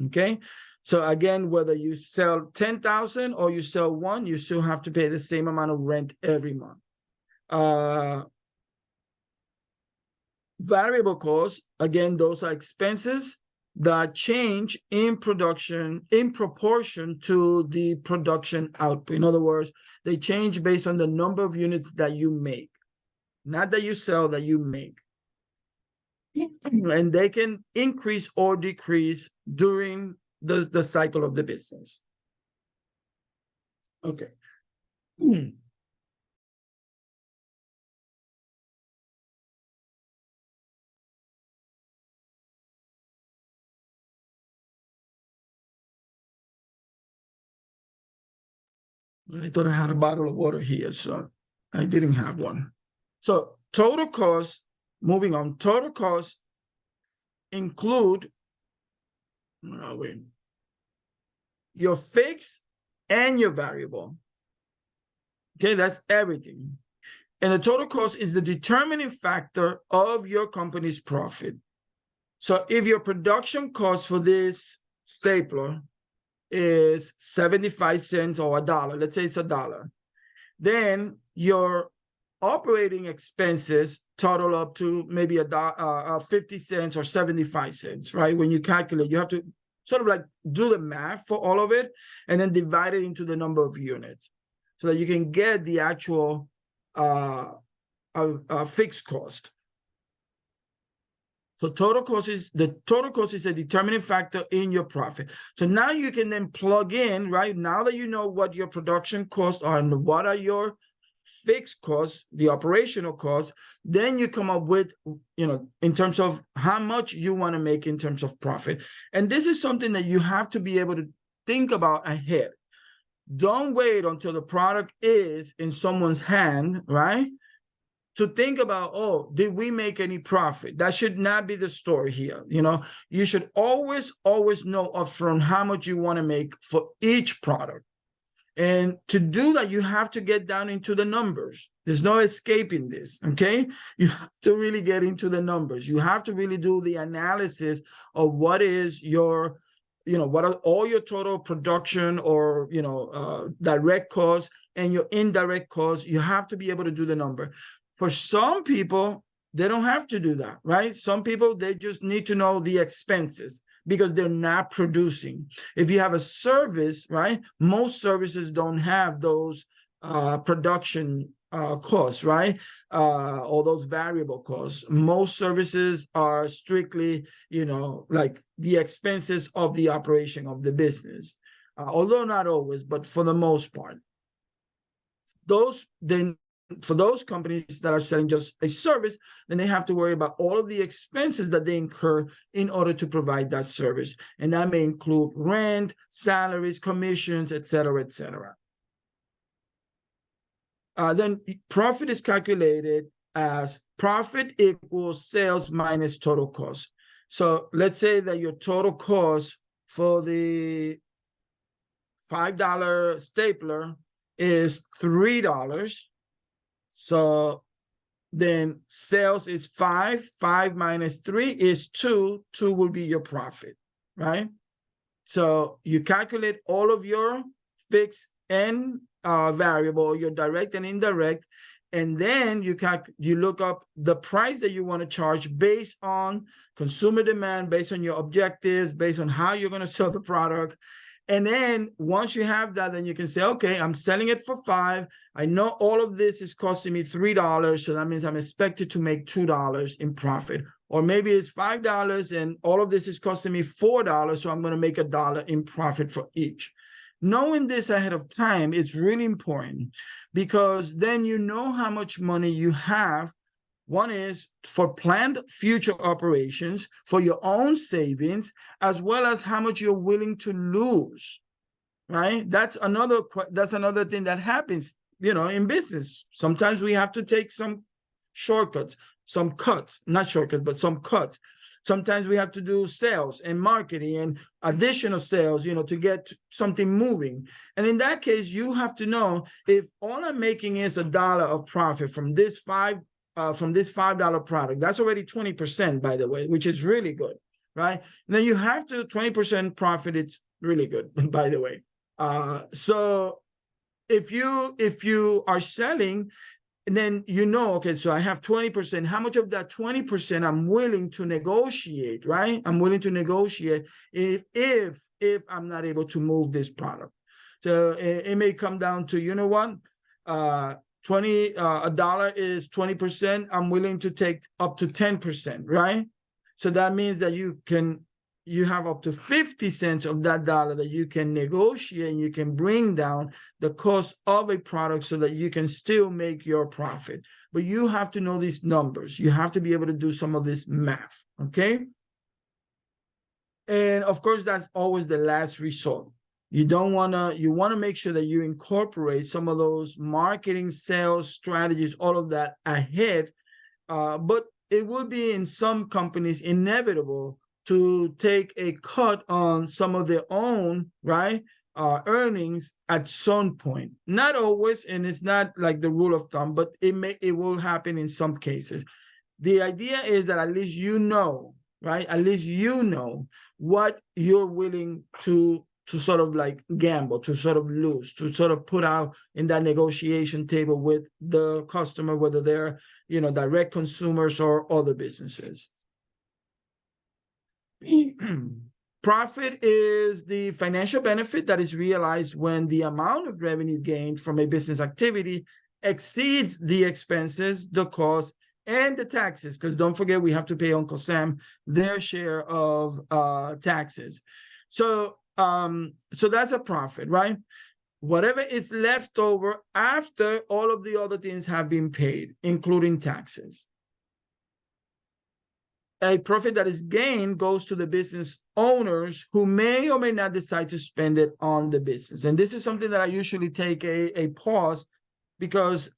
Okay. So again, whether you sell 10,000 or you sell 1, you still have to pay the same amount of rent every month. Variable costs, again, those are expenses that change in production in proportion to the production output. In other words, they change based on the number of units that you make. Not that you sell, that you make. And they can increase or decrease during the cycle of the business. Okay. I thought I had a bottle of water here, so I didn't have one. So total cost, moving on, total cost include your fixed and your variable. Okay, that's everything. And the total cost is the determining factor of your company's profit. So if your production cost for this stapler is 75 cents or $1, let's say it's $1, then your operating expenses total up to maybe 50 cents or 75 cents, right? When you calculate, you have to sort of like do the math for all of it and then divide it into the number of units so that you can get the actual fixed cost. So the total cost is a determining factor in your profit. So now you can then plug in, right? Now that you know what your production costs are and what are your fixed costs, the operational costs, then you come up with, in terms of how much you want to make in terms of profit. And this is something that you have to be able to think about ahead. Don't wait until the product is in someone's hand, right? To think about, oh, did we make any profit? That should not be the story here. You should always know upfront how much you want to make for each product. And to do that, you have to get down into the numbers. There's no escaping this, okay? You have to really get into the numbers. You have to really do the analysis of what is your, what are all your total production or, direct costs and your indirect costs. You have to be able to do the number. For some people, they don't have to do that, right? Some people, they just need to know the expenses because they're not producing. If you have a service, right? Most services don't have those production costs, right? Or those variable costs. Most services are strictly, like the expenses of the operation of the business. Although not always, but for the most part. For those companies that are selling just a service, then they have to worry about all of the expenses that they incur in order to provide that service. And that may include rent, salaries, commissions, et cetera, et cetera. Then profit is calculated as profit equals sales minus total cost. So let's say that your total cost for the $5 stapler is $3. So then sales is 5 minus 3 is 2 will be your profit, right? So you calculate all of your fixed and variable, your direct and indirect, and then you look up the price that you want to charge based on consumer demand, based on your objectives, based on how you're going to sell the product. And then once you have that, then you can say, okay, I'm selling it for $5. I know all of this is costing me $3. So that means I'm expected to make $2 in profit. Or maybe it's $5 and all of this is costing me $4. So I'm going to make $1 in profit for each. Knowing this ahead of time is really important because then you know how much money you have. One is for planned future operations, for your own savings, as well as how much you're willing to lose, right? That's another thing that happens, in business. Sometimes we have to take some shortcuts, some cuts, not shortcuts, but some cuts. Sometimes we have to do sales and marketing and additional sales, to get something moving. And in that case, you have to know if all I'm making is $1 of profit from this $5 product, that's already 20%, by the way, which is really good, right? And then you have to 20% profit. It's really good, by the way. So if you are selling, and then okay, so I have 20%. How much of that 20% I'm willing to negotiate, right? I'm willing to negotiate if I'm not able to move this product. So it may come down to, $1 is 20%. I'm willing to take up to 10%, right? So that means that you can you have up to 50 cents of that dollar that you can negotiate, and you can bring down the cost of a product so that you can still make your profit. But you have to know these numbers. You have to be able to do some of this math, okay? And of course, that's always the last resort. You want to make sure that you incorporate some of those marketing, sales strategies, all of that ahead. But it will be in some companies inevitable to take a cut on some of their own, right, earnings at some point. Not always, and it's not like the rule of thumb, but it will happen in some cases. The idea is that at least you know, right? At least you know what you're willing to sort of like gamble, to sort of lose, to sort of put out in that negotiation table with the customer, whether they're, direct consumers or other businesses. Profit is the financial benefit that is realized when the amount of revenue gained from a business activity exceeds the expenses, the costs, and the taxes. Because don't forget, we have to pay Uncle Sam their share of taxes. So that's a profit, right? Whatever is left over after all of the other things have been paid, including taxes. A profit that is gained goes to the business owners who may or may not decide to spend it on the business. And this is something that I usually take a pause, because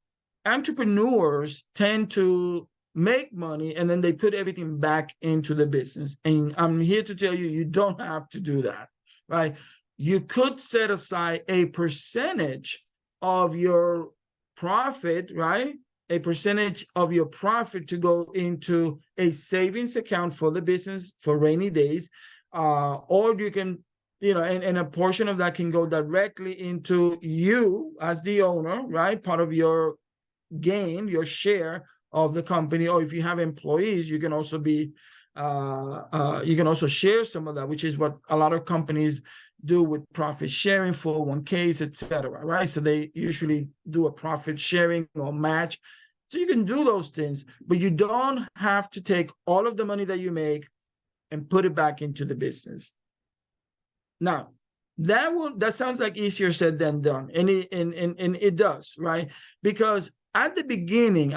entrepreneurs tend to make money and then they put everything back into the business. And I'm here to tell you, you don't have to do that, right? You could set aside a percentage of your profit, right? A percentage of your profit to go into a savings account for the business for rainy days, or you can, and a portion of that can go directly into you as the owner, right? Part of your gain, your share of the company. Or if you have employees, you can also share some of that, which is what a lot of companies do with profit sharing, 401ks, etc., right? So they usually do a profit sharing or match. So you can do those things, but you don't have to take all of the money that you make and put it back into the business. Now, that sounds like easier said than done, and it does, right? Because at the beginning,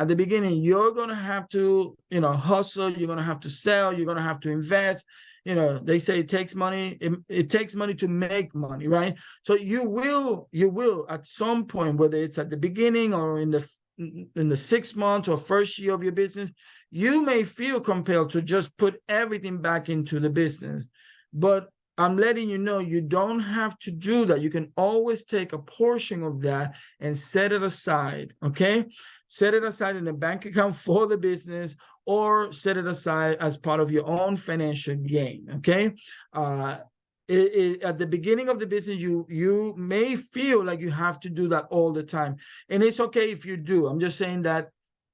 you're gonna have to, hustle. You're gonna have to sell. You're gonna have to invest. They say it takes money. It takes money to make money, right? So you will at some point, whether it's at the beginning or in the 6 months or first year of your business, you may feel compelled to just put everything back into the business. But I'm letting you know, you don't have to do that. You can always take a portion of that and set it aside, okay? Set it aside in a bank account for the business, or set it aside as part of your own financial gain, okay? At the beginning of the business, you may feel like you have to do that all the time. And it's okay if you do. I'm just saying that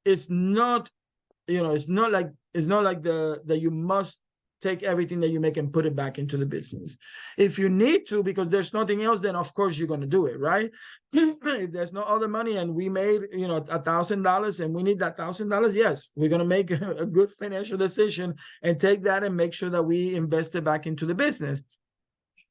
it's not, it's not like that you must take everything that you make and put it back into the business. If you need to, because there's nothing else, then of course you're going to do it, right? If there's no other money and we made, $1,000 and we need that $1,000, yes, we're going to make a good financial decision and take that and make sure that we invest it back into the business.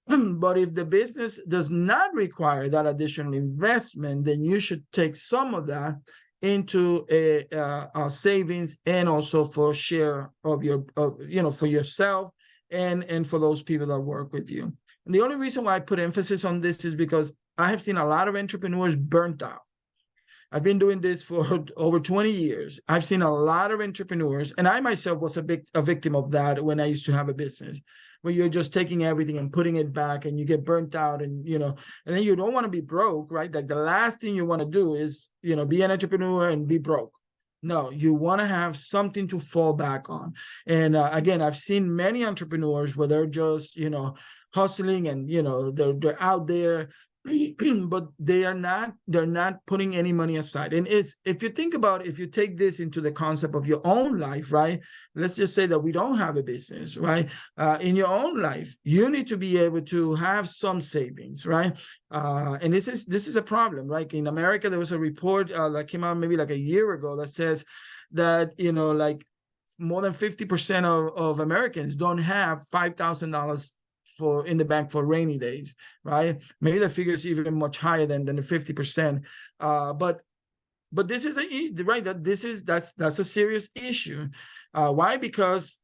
But if the business does not require that additional investment, then you should take some of that into a savings, and also for share of your, for yourself and for those people that work with you. And the only reason why I put emphasis on this is because I have seen a lot of entrepreneurs burnt out. I've been doing this for over 20 years. I've seen a lot of entrepreneurs, and I myself was a victim of that when I used to have a business, where you're just taking everything and putting it back, and you get burnt out, and then you don't want to be broke, right? Like the last thing you want to do is, be an entrepreneur and be broke. No, you want to have something to fall back on. And again, I've seen many entrepreneurs where they're just, hustling, and, they're out there, but they're not putting any money aside. And if you think about, if you take this into the concept of your own life, right? Let's just say that we don't have a business, right? In your own life, you need to be able to have some savings, right? And this is a problem, right? In America, there was a report that came out maybe like a year ago that says that, like more than 50% of Americans don't have $5,000 in the bank for rainy days, right? Maybe the figure is even much higher than the 50%. But this is that's a serious issue. Why? Because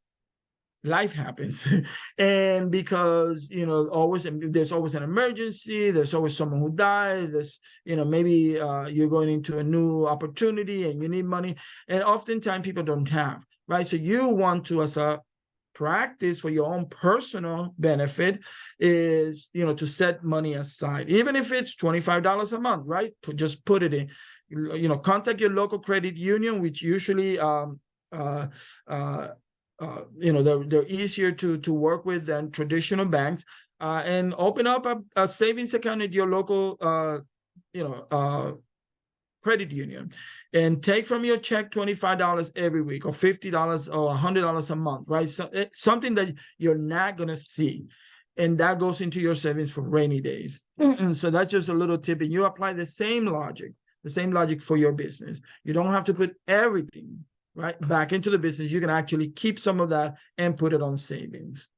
life happens and because there's always an emergency, there's always someone who dies, there's maybe you're going into a new opportunity and you need money, and oftentimes people don't have, right? So you want to, as a practice for your own personal benefit, is to set money aside, even if it's $25 a month, right? Just put it in, contact your local credit union, which usually they're easier to work with than traditional banks, and open up a savings account at your local credit union, and take from your check $25 every week, or $50 or $100 a month, right? So it's something that you're not going to see, and that goes into your savings for rainy days. So that's just a little tip, and you apply the same logic for your business. You don't have to put everything right back into the business. You can actually keep some of that and put it on savings.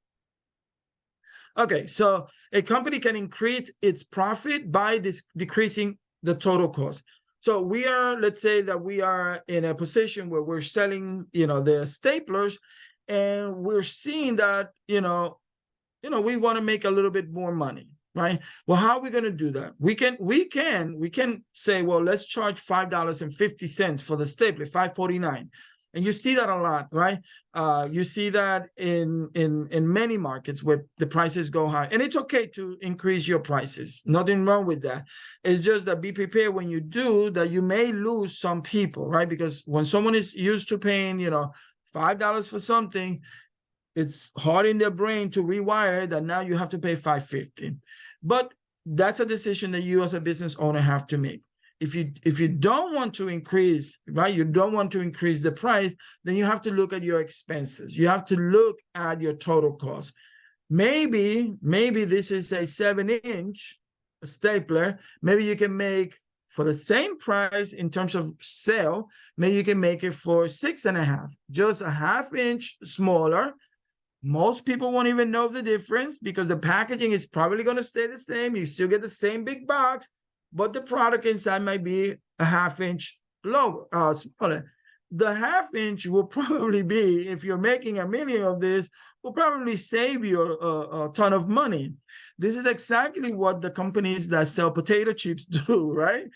Okay, so a company can increase its profit by decreasing the total cost. So let's say that we are in a position where we're selling, the staplers, and we're seeing that, we want to make a little bit more money, right? Well, how are we going to do that? We can say, well, let's charge $5.50 for the stapler, $5.49. And you see that a lot, right? You see that in many markets where the prices go high. And it's okay to increase your prices. Nothing wrong with that. It's just that be prepared when you do that you may lose some people, right? Because when someone is used to paying, $5 for something, it's hard in their brain to rewire that now you have to pay $5.50. But that's a decision that you as a business owner have to make. If you don't want to increase, right, you don't want to increase the price, then you have to look at your expenses. You have to look at your total cost. Maybe this is a 7-inch stapler. Maybe you can make, for the same price in terms of sale, maybe you can make it for 6.5, just a 1/2 inch smaller. Most people won't even know the difference because the packaging is probably going to stay the same. You still get the same big box, but the product inside might be a 1/2 inch smaller. The 1/2 inch will probably be, if you're making 1 million of this, will probably save you a ton of money. This is exactly what the companies that sell potato chips do, right?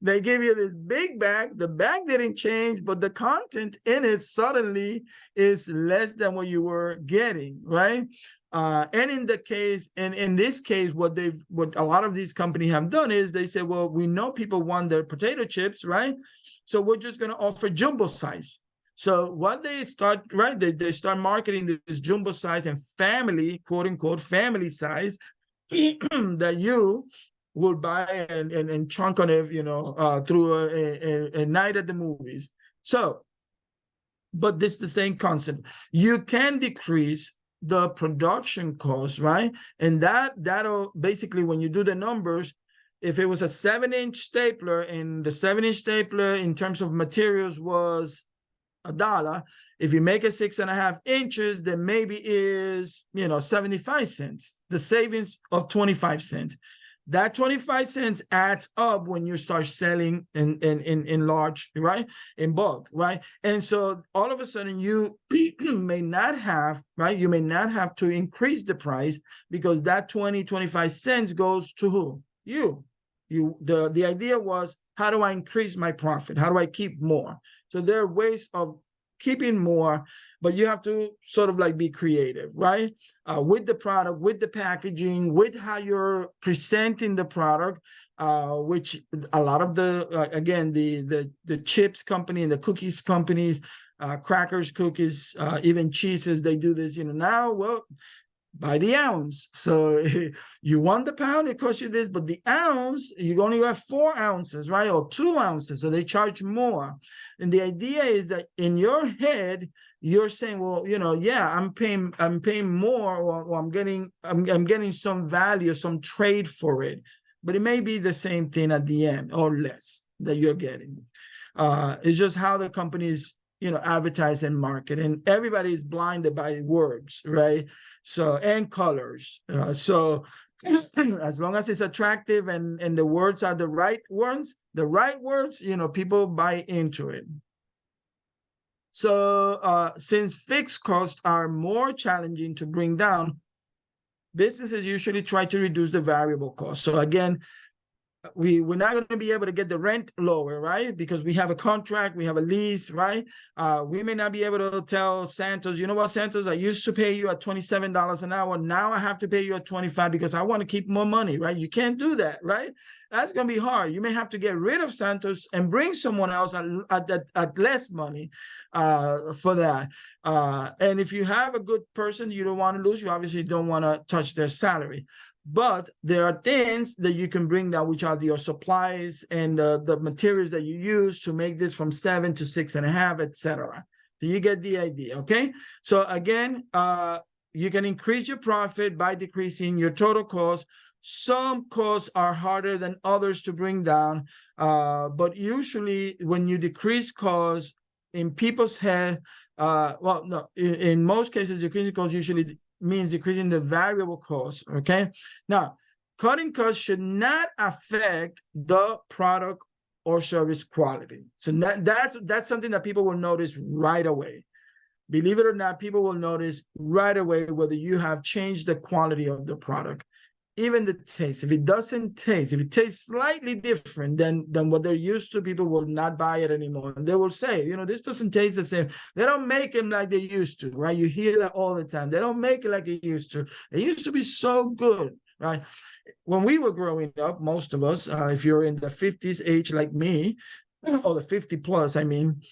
They give you this big bag. The bag didn't change, but the content in it suddenly is less than what you were getting, right? And in this case, what a lot of these companies have done is they say, well, we know people want their potato chips, right? So we're just going to offer jumbo size. So what they start, right? They start marketing this jumbo size and family, quote unquote, family size that you will buy and chunk on it, through a night at the movies. So, but this is the same concept. You can decrease the production cost, right? And that'll basically, when you do the numbers, if it was a 7-inch stapler and the 7-inch stapler in terms of materials was $1, if you make it 6.5 inches, then maybe is 75 cents, the savings of 25 cents. That 25 cents adds up when you start selling in large, right? In bulk, right? And so all of a sudden you may not have, right? You may not have to increase the price because that 25 cents goes to who? You. The idea was, how do I increase my profit? How do I keep more? So there are ways of keeping more, but you have to sort of like be creative, right? With the product, with the packaging, with how you're presenting the product, which a lot of the chips company and the cookies companies, crackers, cookies, even cheeses, they do this, now, well, by the ounce. So you want the pound, it costs you this, but the ounce, you only got 4 ounces, right? Or 2 ounces. So they charge more. And the idea is that in your head, you're saying, well, yeah, I'm paying more, or I'm getting some value, some trade for it. But it may be the same thing at the end or less that you're getting. It's just how the companies advertise and market, and everybody is blinded by words, right? So, and colors. So as long as it's attractive and the words are the right words, people buy into it. So since fixed costs are more challenging to bring down, businesses usually try to reduce the variable cost. So again, we're not going to be able to get the rent lower, right? Because we have a contract, we have a lease, right? We may not be able to tell Santos, you know what, Santos, I used to pay you at $27 an hour. Now I have to pay you at 25 because I want to keep more money, right? You can't do that, right? That's going to be hard. You may have to get rid of Santos and bring someone else at less money for that. And if you have a good person you don't want to lose, you obviously don't want to touch their salary. But there are things that you can bring down, which are your supplies and the materials that you use to make this from 7 to 6.5, etc. Do you get the idea? Okay. So again, you can increase your profit by decreasing your total cost. Some costs are harder than others to bring down, but usually when you decrease costs in people's head, well, no, in most cases, decreasing costs usually means decreasing the variable costs. Okay. Now, cutting costs should not affect the product or service quality. So that's something that people will notice right away. Believe it or not, people will notice right away whether you have changed the quality of the product. Even the taste. If it doesn't taste, if it tastes slightly different than what they're used to, people will not buy it anymore. And they will say, this doesn't taste the same. They don't make them like they used to, right? You hear that all the time. They don't make it like it used to. It used to be so good, right? When we were growing up, most of us, if you're in the 50s age like me, or the 50 plus, I mean,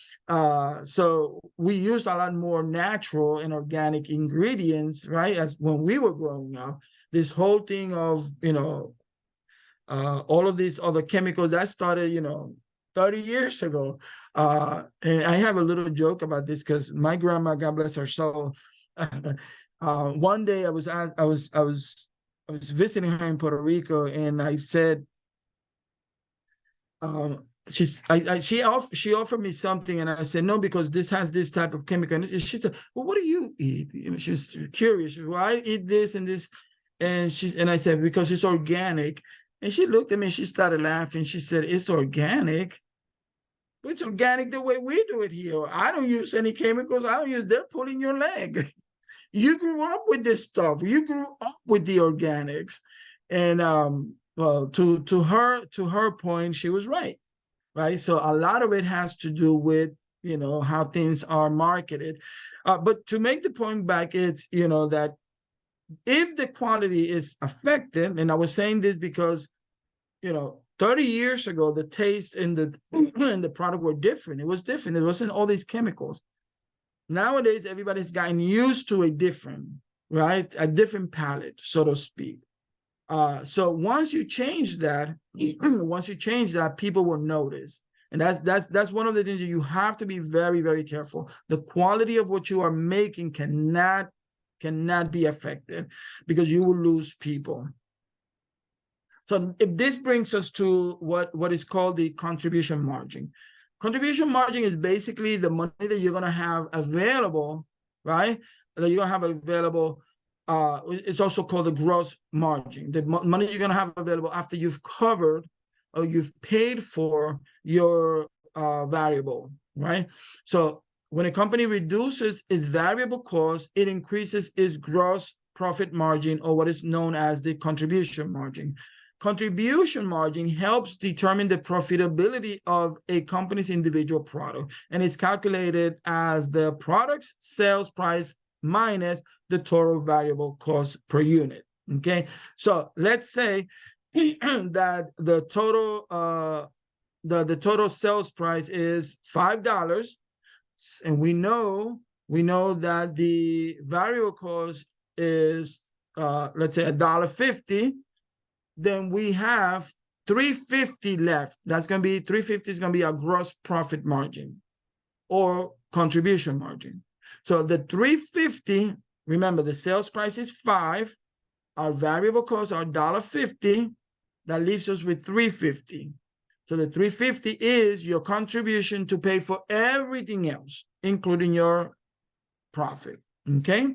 so we used a lot more natural and organic ingredients, right? As when we were growing up. This whole thing of, all of these other chemicals that started, 30 years ago. And I have a little joke about this because my grandma, God bless her soul, one day I was visiting her in Puerto Rico, and I said, she offered me something, and I said no, because this has this type of chemical. And she said, well, what do you eat? She was curious. Well, I eat this and this. And I said, because it's organic. And she looked at me, she started laughing. She said, it's organic? It's organic the way we do it here. I don't use any chemicals. They're pulling your leg. You grew up with this stuff. You grew up with the organics. And well, to her point, she was right. So a lot of it has to do with, how things are marketed. But to make the point back, it's, that if the quality is affected, and I was saying this because, 30 years ago, the taste and the product were different. It was different. There wasn't all these chemicals. Nowadays, everybody's gotten used to a different palate, so to speak. So once you change that, people will notice. And that's one of the things that you have to be very, very careful. The quality of what you are making cannot be affected, because you will lose people. So if this brings us to what is called the contribution margin. Contribution margin is basically the money that you're going to have available, right? That you're going to have available. It's also called the gross margin. The money you're going to have available after you've covered or you've paid for your variable, right? So when a company reduces its variable cost, it increases its gross profit margin, or what is known as the contribution margin. Contribution margin helps determine the profitability of a company's individual product, and it's calculated as the product's sales price minus the total variable cost per unit. Okay, so let's say that the total sales price is $5. And we know that the variable cost is let's say $1.50. Then we have $3.50 left. That's going to be $3.50 is going to be our gross profit margin or contribution margin. So the $3.50, remember the sales price is $5. Our variable costs are $1.50. That leaves us with $3.50. So the $3.50 is your contribution to pay for everything else. including your profit, okay?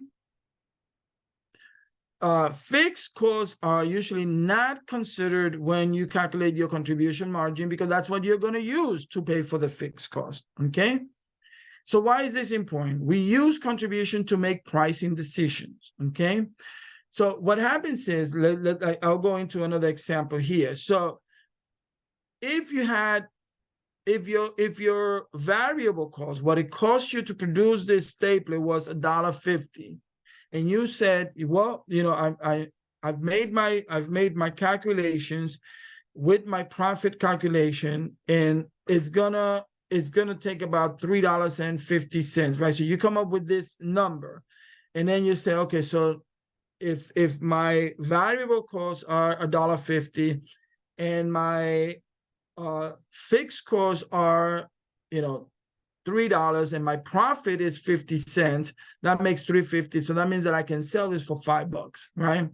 Fixed costs are usually not considered when you calculate your contribution margin because that's what you're going to use to pay for the fixed cost, okay? So why is this important? We use contribution to make pricing decisions, okay? So what happens is, I'll go into another example here. So if your variable cost, what it costs you to produce this stapler was $1.50, and you said, well, you know, I've made my calculations with my profit calculation, and it's gonna take about $3.50, right? So you come up with this number, and then you say, okay, so if my variable costs are $1.50 and my fixed costs are, you know, $3 and my profit is 50 cents, that makes $3.50. So that means that I can sell this for $5, right?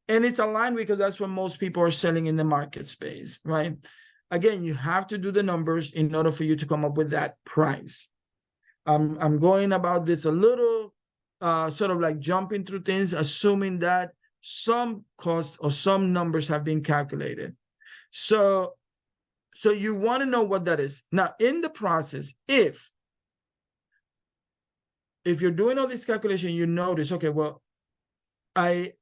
And it's aligned because that's what most people are selling in the market space, right? Again, you have to do the numbers in order for you to come up with that price. I'm going about this a little sort of like jumping through things, assuming that some costs or some numbers have been calculated. So you want to know what that is. Now, in the process, if you're doing all this calculation, you notice, okay, well, the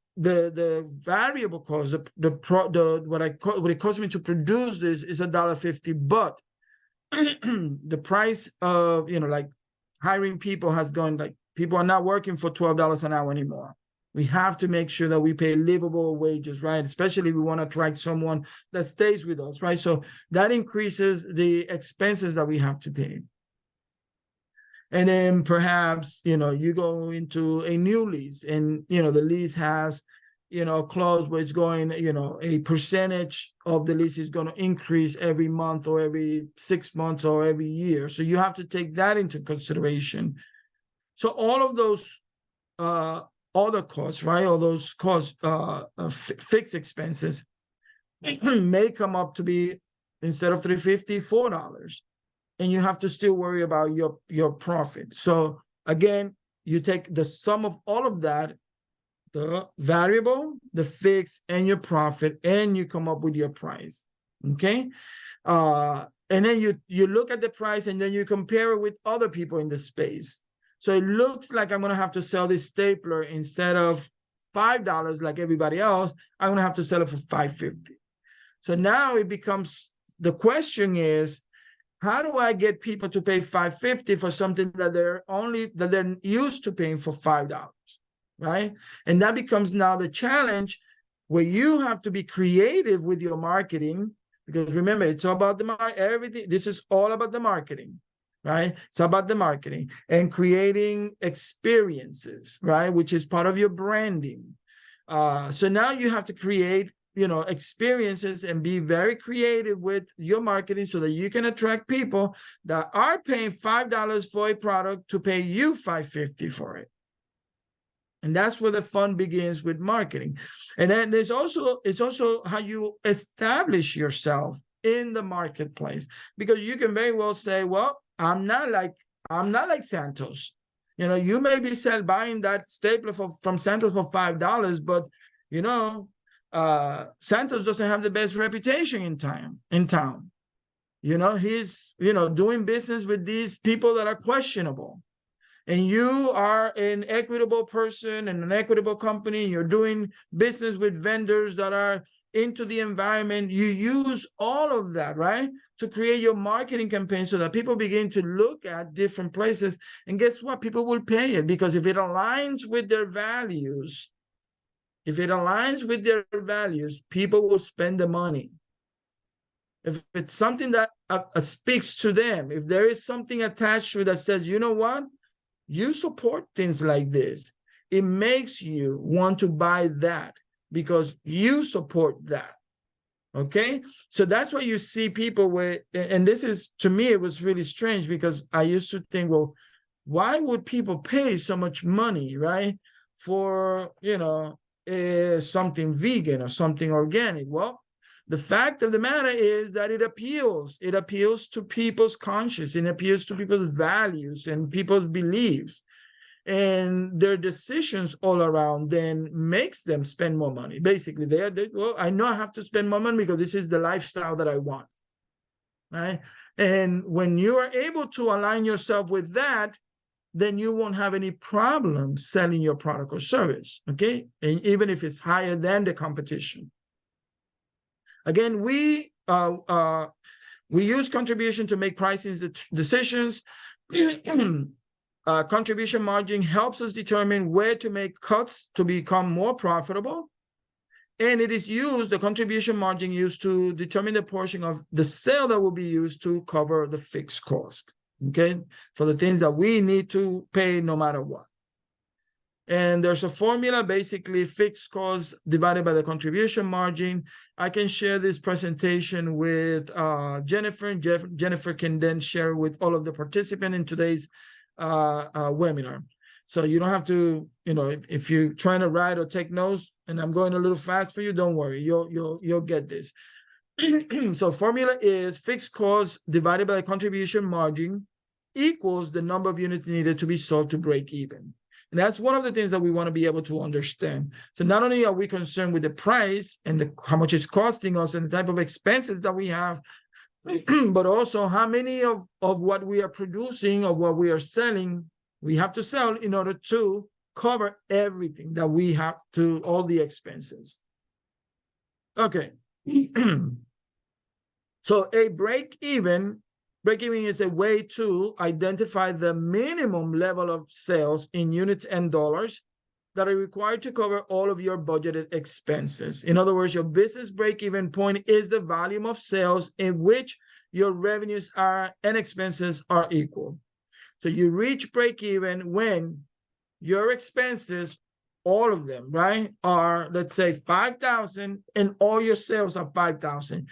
variable cost, what it costs me to produce this is $1.50, but the price of, you know, like hiring people has gone, like people are not working for $12 an hour anymore. We have to make sure that we pay livable wages, right? Especially if we want to attract someone that stays with us, right? So that increases the expenses that we have to pay. And then perhaps, you know, you go into a new lease and, you know, the lease has, you know, a clause where it's going, you know, a percentage of the lease is going to increase every month or every 6 months or every year. So you have to take that into consideration. So all of those other costs, right? All those costs, fixed expenses may come up to be, instead of $3.50, $4. And you have to still worry about your profit. So again, you take the sum of all of that, the variable, the fixed, and your profit, and you come up with your price, okay? And then you look at the price, and then you compare it with other people in the space. So it looks like I'm going to have to sell this stapler instead of $5 like everybody else. I'm going to have to sell it for $5.50. So now it becomes, the question is, how do I get people to pay $5.50 for something that they're used to paying for $5, right? And that becomes now the challenge, where you have to be creative with your marketing, because remember, it's all about everything. This is all about the marketing, right? It's about the marketing and creating experiences, right? Which is part of your branding. So now you have to create, you know, experiences and be very creative with your marketing so that you can attract people that are paying $5 for a product to pay you $5.50 for it. And that's where the fun begins with marketing. And then it's also how you establish yourself in the marketplace, because you can very well say, well, I'm not like Santos. You know, you may be buying that stapler from Santos for $5, but you know, Santos doesn't have the best reputation in town. You know, he's, you know, doing business with these people that are questionable. And you are an equitable person and an equitable company, and you're doing business with vendors that are into the environment. You use all of that, right, to create your marketing campaign so that people begin to look at different places. And guess what? People will pay it, because if it aligns with their values, people will spend the money. If it's something that speaks to them, if there is something attached to it that says, you know what, you support things like this, it makes you want to buy that because you support that. Okay, so that's why you see people with, and this is, to me, it was really strange, because I used to think, well, why would people pay so much money, right, for, you know, something vegan or something organic? Well, The fact of the matter is that it appeals. It appeals to people's conscience. It appeals to people's values and people's beliefs. And their decisions all around then makes them spend more money. Basically, well, I know I have to spend more money because this is the lifestyle that I want, right? And when you are able to align yourself with that, then you won't have any problem selling your product or service, okay? And even if it's higher than the competition. Again, we use contribution to make pricing decisions. Contribution margin helps us determine where to make cuts to become more profitable. And it is used, the contribution margin used to determine the portion of the sale that will be used to cover the fixed cost, okay? For the things that we need to pay no matter what. And there's a formula, basically fixed cost divided by the contribution margin. I can share this presentation with Jennifer. Jennifer can then share with all of the participants in today's webinar. So you don't have to, if you're trying to write or take notes and I'm going a little fast for you, don't worry, you'll get this. So formula is fixed cost divided by the contribution margin equals the number of units needed to be sold to break even. And that's one of the things that we want to be able to understand. So not only are we concerned with the price and how much it's costing us and the type of expenses that we have, but also how many of what we are producing or what we are selling, we have to sell in order to cover everything that we have to, all the expenses. Okay. So a break-even is a way to identify the minimum level of sales in units and dollars that are required to cover all of your budgeted expenses. In other words, your business break-even point is the volume of sales in which your revenues are and expenses are equal. So you reach break-even when your expenses, all of them, right, are, let's say, $5,000 and all your sales are $5,000.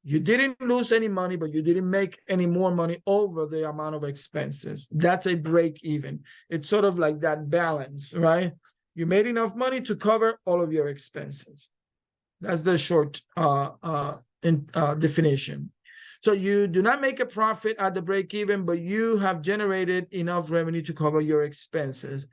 You didn't lose any money, but you didn't make any more money over the amount of expenses. That's a break-even. It's sort of like that balance, right? You made enough money to cover all of your expenses. That's the short definition. So you do not make a profit at the break-even, but you have generated enough revenue to cover your expenses.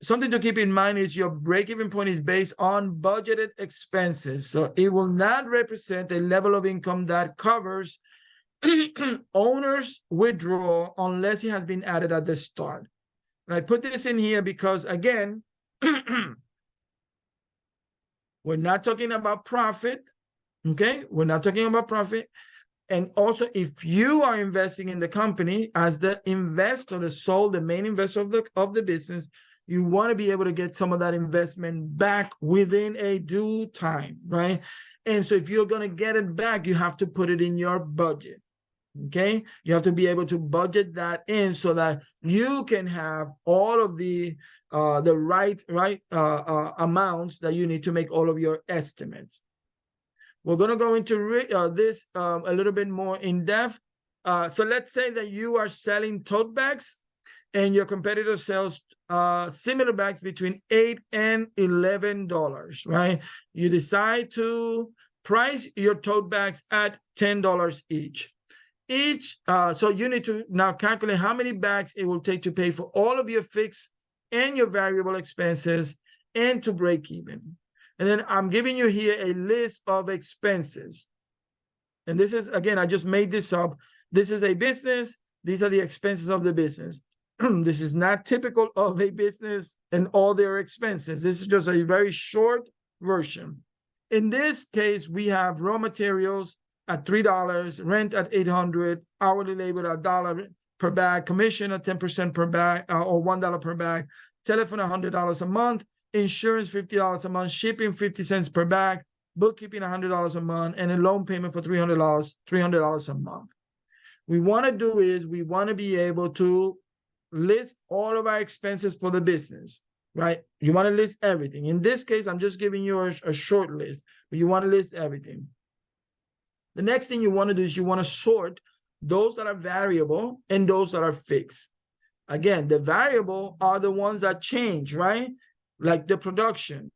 Something to keep in mind is your break-even point is based on budgeted expenses. So it will not represent a level of income that covers owner's withdrawal unless it has been added at the start. And I put this in here because, again, we're not talking about profit, okay? We're not talking about profit. And also, if you are investing in the company as the investor, the main investor of the business, you want to be able to get some of that investment back within a due time, right? And so if you're going to get it back, you have to put it in your budget. Okay, you have to be able to budget that in so that you can have all of the right amounts that you need to make all of your estimates. We're going to go into this a little bit more in depth. So let's say that you are selling tote bags and your competitor sells similar bags between $8 and $11, right? You decide to price your tote bags at $10 each. So you need to now calculate how many bags it will take to pay for all of your fixed and your variable expenses and to break even. And then I'm giving you here a list of expenses. And this is, again, I just made this up. This is a business. These are the expenses of the business. This is not typical of a business and all their expenses. This is just a very short version. In this case, we have raw materials at $3, rent at $800, hourly labor at $1 per bag, commission at 10% per bag or $1 per bag, telephone $100 a month, insurance $50 a month, shipping 50 cents per bag, bookkeeping $100 a month, and a loan payment for $300 a month. We want to do is we want to be able to list all of our expenses for the business, right? You want to list everything. In this case, I'm just giving you a short list, but you want to list everything. The next thing you want to do is you want to sort those that are variable and those that are fixed. Again, the variable are the ones that change, right? Like the production.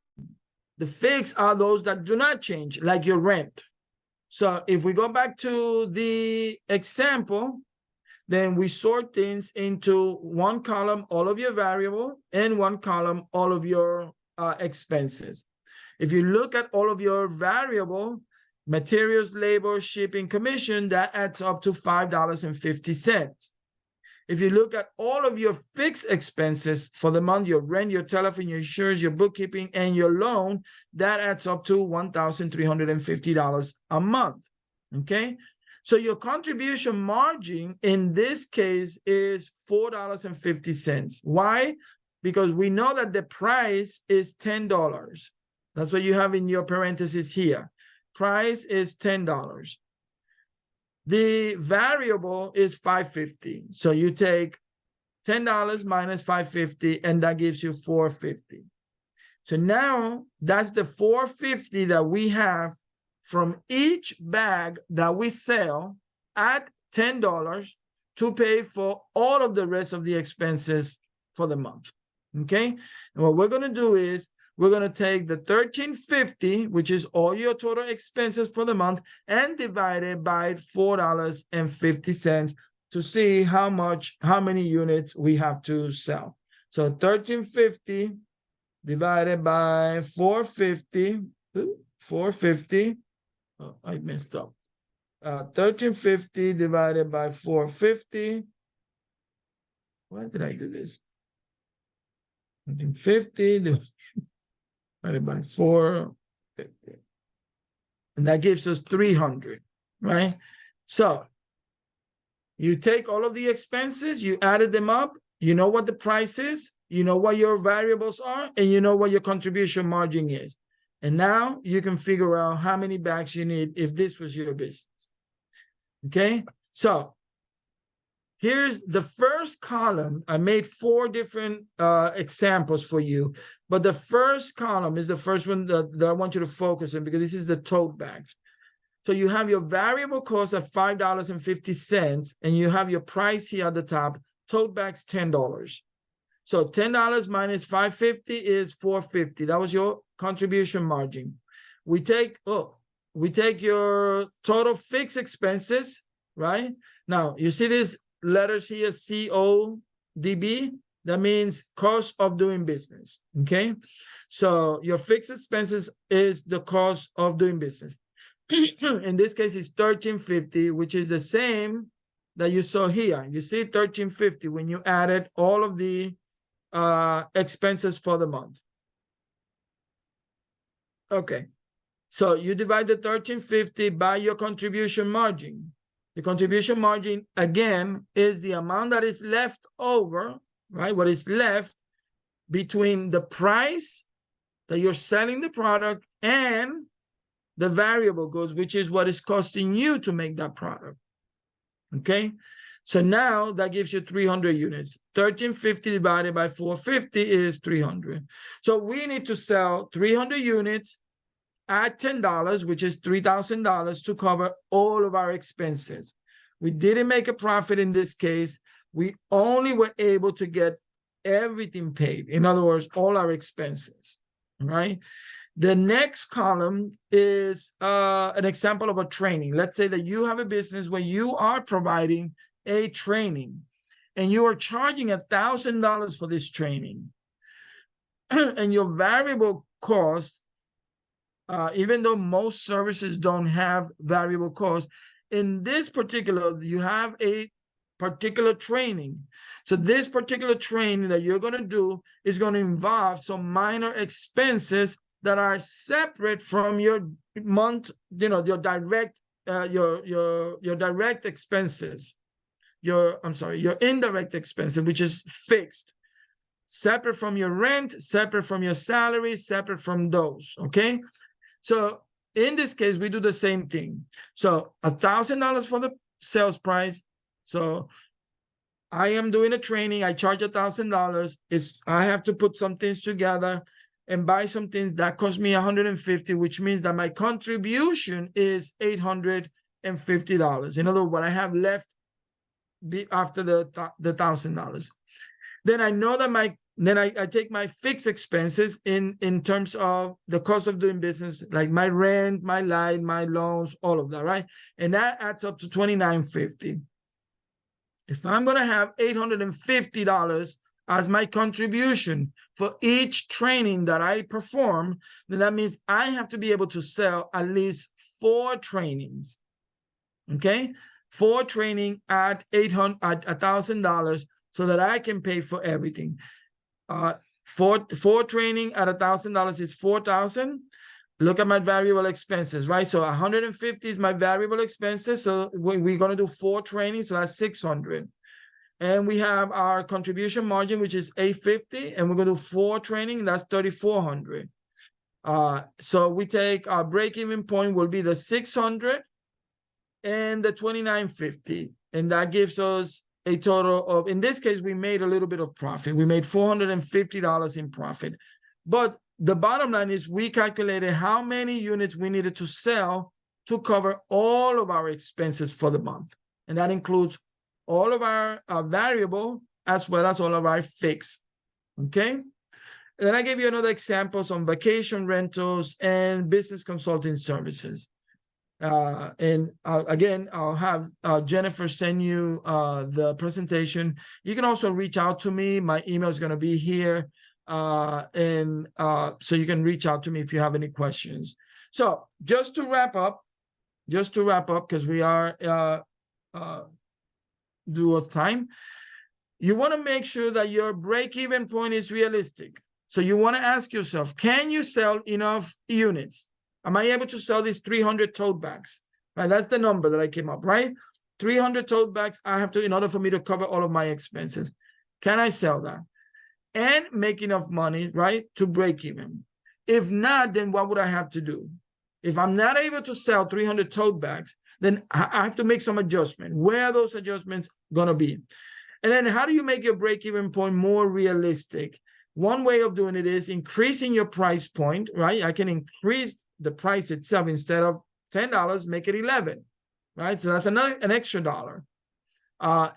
The fixed are those that do not change, like your rent. So if we go back to the example, then we sort things into one column, all of your variable, and one column, all of your expenses. If you look at all of your variable, materials, labor, shipping, commission, that adds up to $5.50. If you look at all of your fixed expenses for the month, your rent, your telephone, your insurance, your bookkeeping, and your loan, that adds up to $1,350 a month, okay? So your contribution margin in this case is $4.50. Why? Because we know that the price is $10. That's what you have in your parentheses here. Price is $10. The variable is $5.50. So you take $10 minus $5.50, and that gives you $4.50. So now that's the $4.50 that we have from each bag that we sell at $10 to pay for all of the rest of the expenses for the month. Okay. And what we're going to do is we're going to take the $13.50, which is all your total expenses for the month, and divide it by $4.50 to see how many units we have to sell. So $13.50 divided by $4.50. Oh, I messed up. $13.50 divided by $4.50. Why did I do this? $13.50 divided by $4.50. And that gives us 300, right? So you take all of the expenses, you added them up, you know what the price is, you know what your variables are, and you know what your contribution margin is. And now you can figure out how many bags you need if this was your business. Okay, so here's the first column. I made 4 different examples for you, but the first column is the first one that I want you to focus on, because this is the tote bags. So you have your variable cost of $5.50, and you have your price here at the top. Tote bags, $10. So $10 minus $5.50 is $4.50. That was your contribution margin. We take your total fixed expenses, right? Now you see these letters here, CODB. That means cost of doing business. Okay, so your fixed expenses is the cost of doing business. In this case, it's $13.50, which is the same that you saw here. You see $13.50 when you added all of the expenses for the month. Okay, so you divide the $13.50 by your contribution margin. The contribution margin, again, is the amount that is left over, right? What is left between the price that you're selling the product and the variable goods, which is what is costing you to make that product. Okay, so now that gives you 300 units. $13.50 divided by $4.50 is 300. So we need to sell 300 units at $10, which is $3,000, to cover all of our expenses. We didn't make a profit in this case. We only were able to get everything paid. In other words, all our expenses, right? The next column is an example of a training. Let's say that you have a business where you are providing a training and you are charging $1,000 for this training. And your variable cost, even though most services don't have variable cost, in this particular, you have a particular training. So this particular training that you're going to do is going to involve some minor expenses that are separate from your month, your direct, your direct expenses, your indirect expenses, which is fixed, separate from your rent, separate from your salary, separate from those. Okay, so in this case, we do the same thing. So $1,000 for the sales price. So I am doing a training. I charge $1,000. I have to put some things together and buy some things that cost me $150, which means that my contribution is $850. In other words, what I have left after the $1,000. Then I know that my Then I take my fixed expenses in terms of the cost of doing business, like my rent, my light, my loans, all of that, right? And that adds up to $29.50. If I'm going to have $850 as my contribution for each training that I perform, then that means I have to be able to sell at least 4 trainings. Okay, 4 training at $1,000 so that I can pay for everything. Four training at $1,000 is $4,000. Look at my variable expenses, right? So 150 is my variable expenses. So we're going to do 4 trainings, so that's 600. And we have our contribution margin, which is 850, and we're going to do 4 training, that's 3,400. So we take our break-even point will be the 600 and the 2950, and that gives us a total of, in this case, we made a little bit of profit. We made $450 in profit. But the bottom line is we calculated how many units we needed to sell to cover all of our expenses for the month. And that includes all of our variable as well as all of our fixed. Okay. And then I gave you another examples on vacation rentals and business consulting services. Again, I'll have Jennifer send you the presentation. You can also reach out to me. My email is going to be here. So you can reach out to me if you have any questions. So just to wrap up, because we are due of time, you want to make sure that your break-even point is realistic. So you want to ask yourself, can you sell enough units? Am I able to sell these 300 tote bags? Right, that's the number that I came up, right? 300 tote bags I have to, in order for me to cover all of my expenses. Can I sell that? And make enough money, right, to break even? If not, then what would I have to do? If I'm not able to sell 300 tote bags, then I have to make some adjustment. Where are those adjustments going to be? And then how do you make your break-even point more realistic? One way of doing it is increasing your price point, right? I can increase the price itself. Instead of $10, make it $11, right? So that's an extra $1.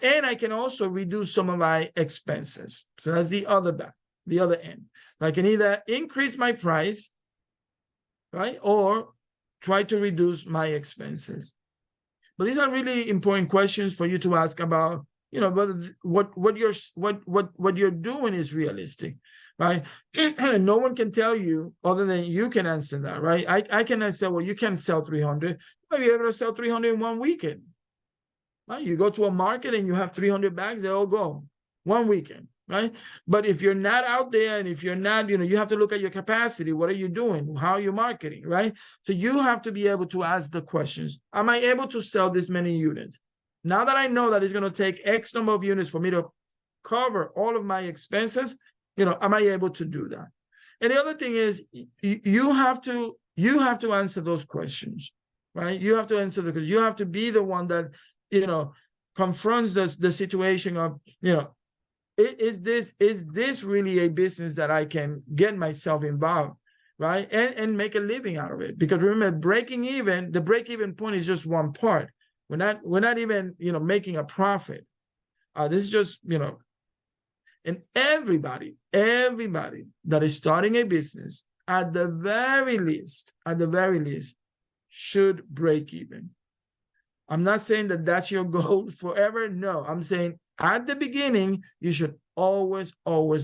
And I can also reduce some of my expenses. So that's the other end. I can either increase my price, right, or try to reduce my expenses. But these are really important questions for you to ask about, you know, whether what you're doing is realistic, right? No one can tell you other than you can answer that, right? I can say, well, you can sell 300. You might be able to sell 300 in one weekend. Right? You go to a market and you have 300 bags, they all go one weekend, right? But if you're not out there and if you're not, you know, you have to look at your capacity. What are you doing? How are you marketing, right? So you have to be able to ask the questions. Am I able to sell this many units? Now that I know that it's going to take X number of units for me to cover all of my expenses, you know, am I able to do that? And the other thing is you have to answer those questions, right? You have to answer because you have to be the one that, you know, confronts the situation of, you know, is this really a business that I can get myself involved, right? And make a living out of it. Because remember, the break-even point is just one part. We're not even, you know, making a profit. This is just, you know, and everybody that is starting a business, at the very least, should break even. I'm not saying that that's your goal forever. No, I'm saying at the beginning, you should always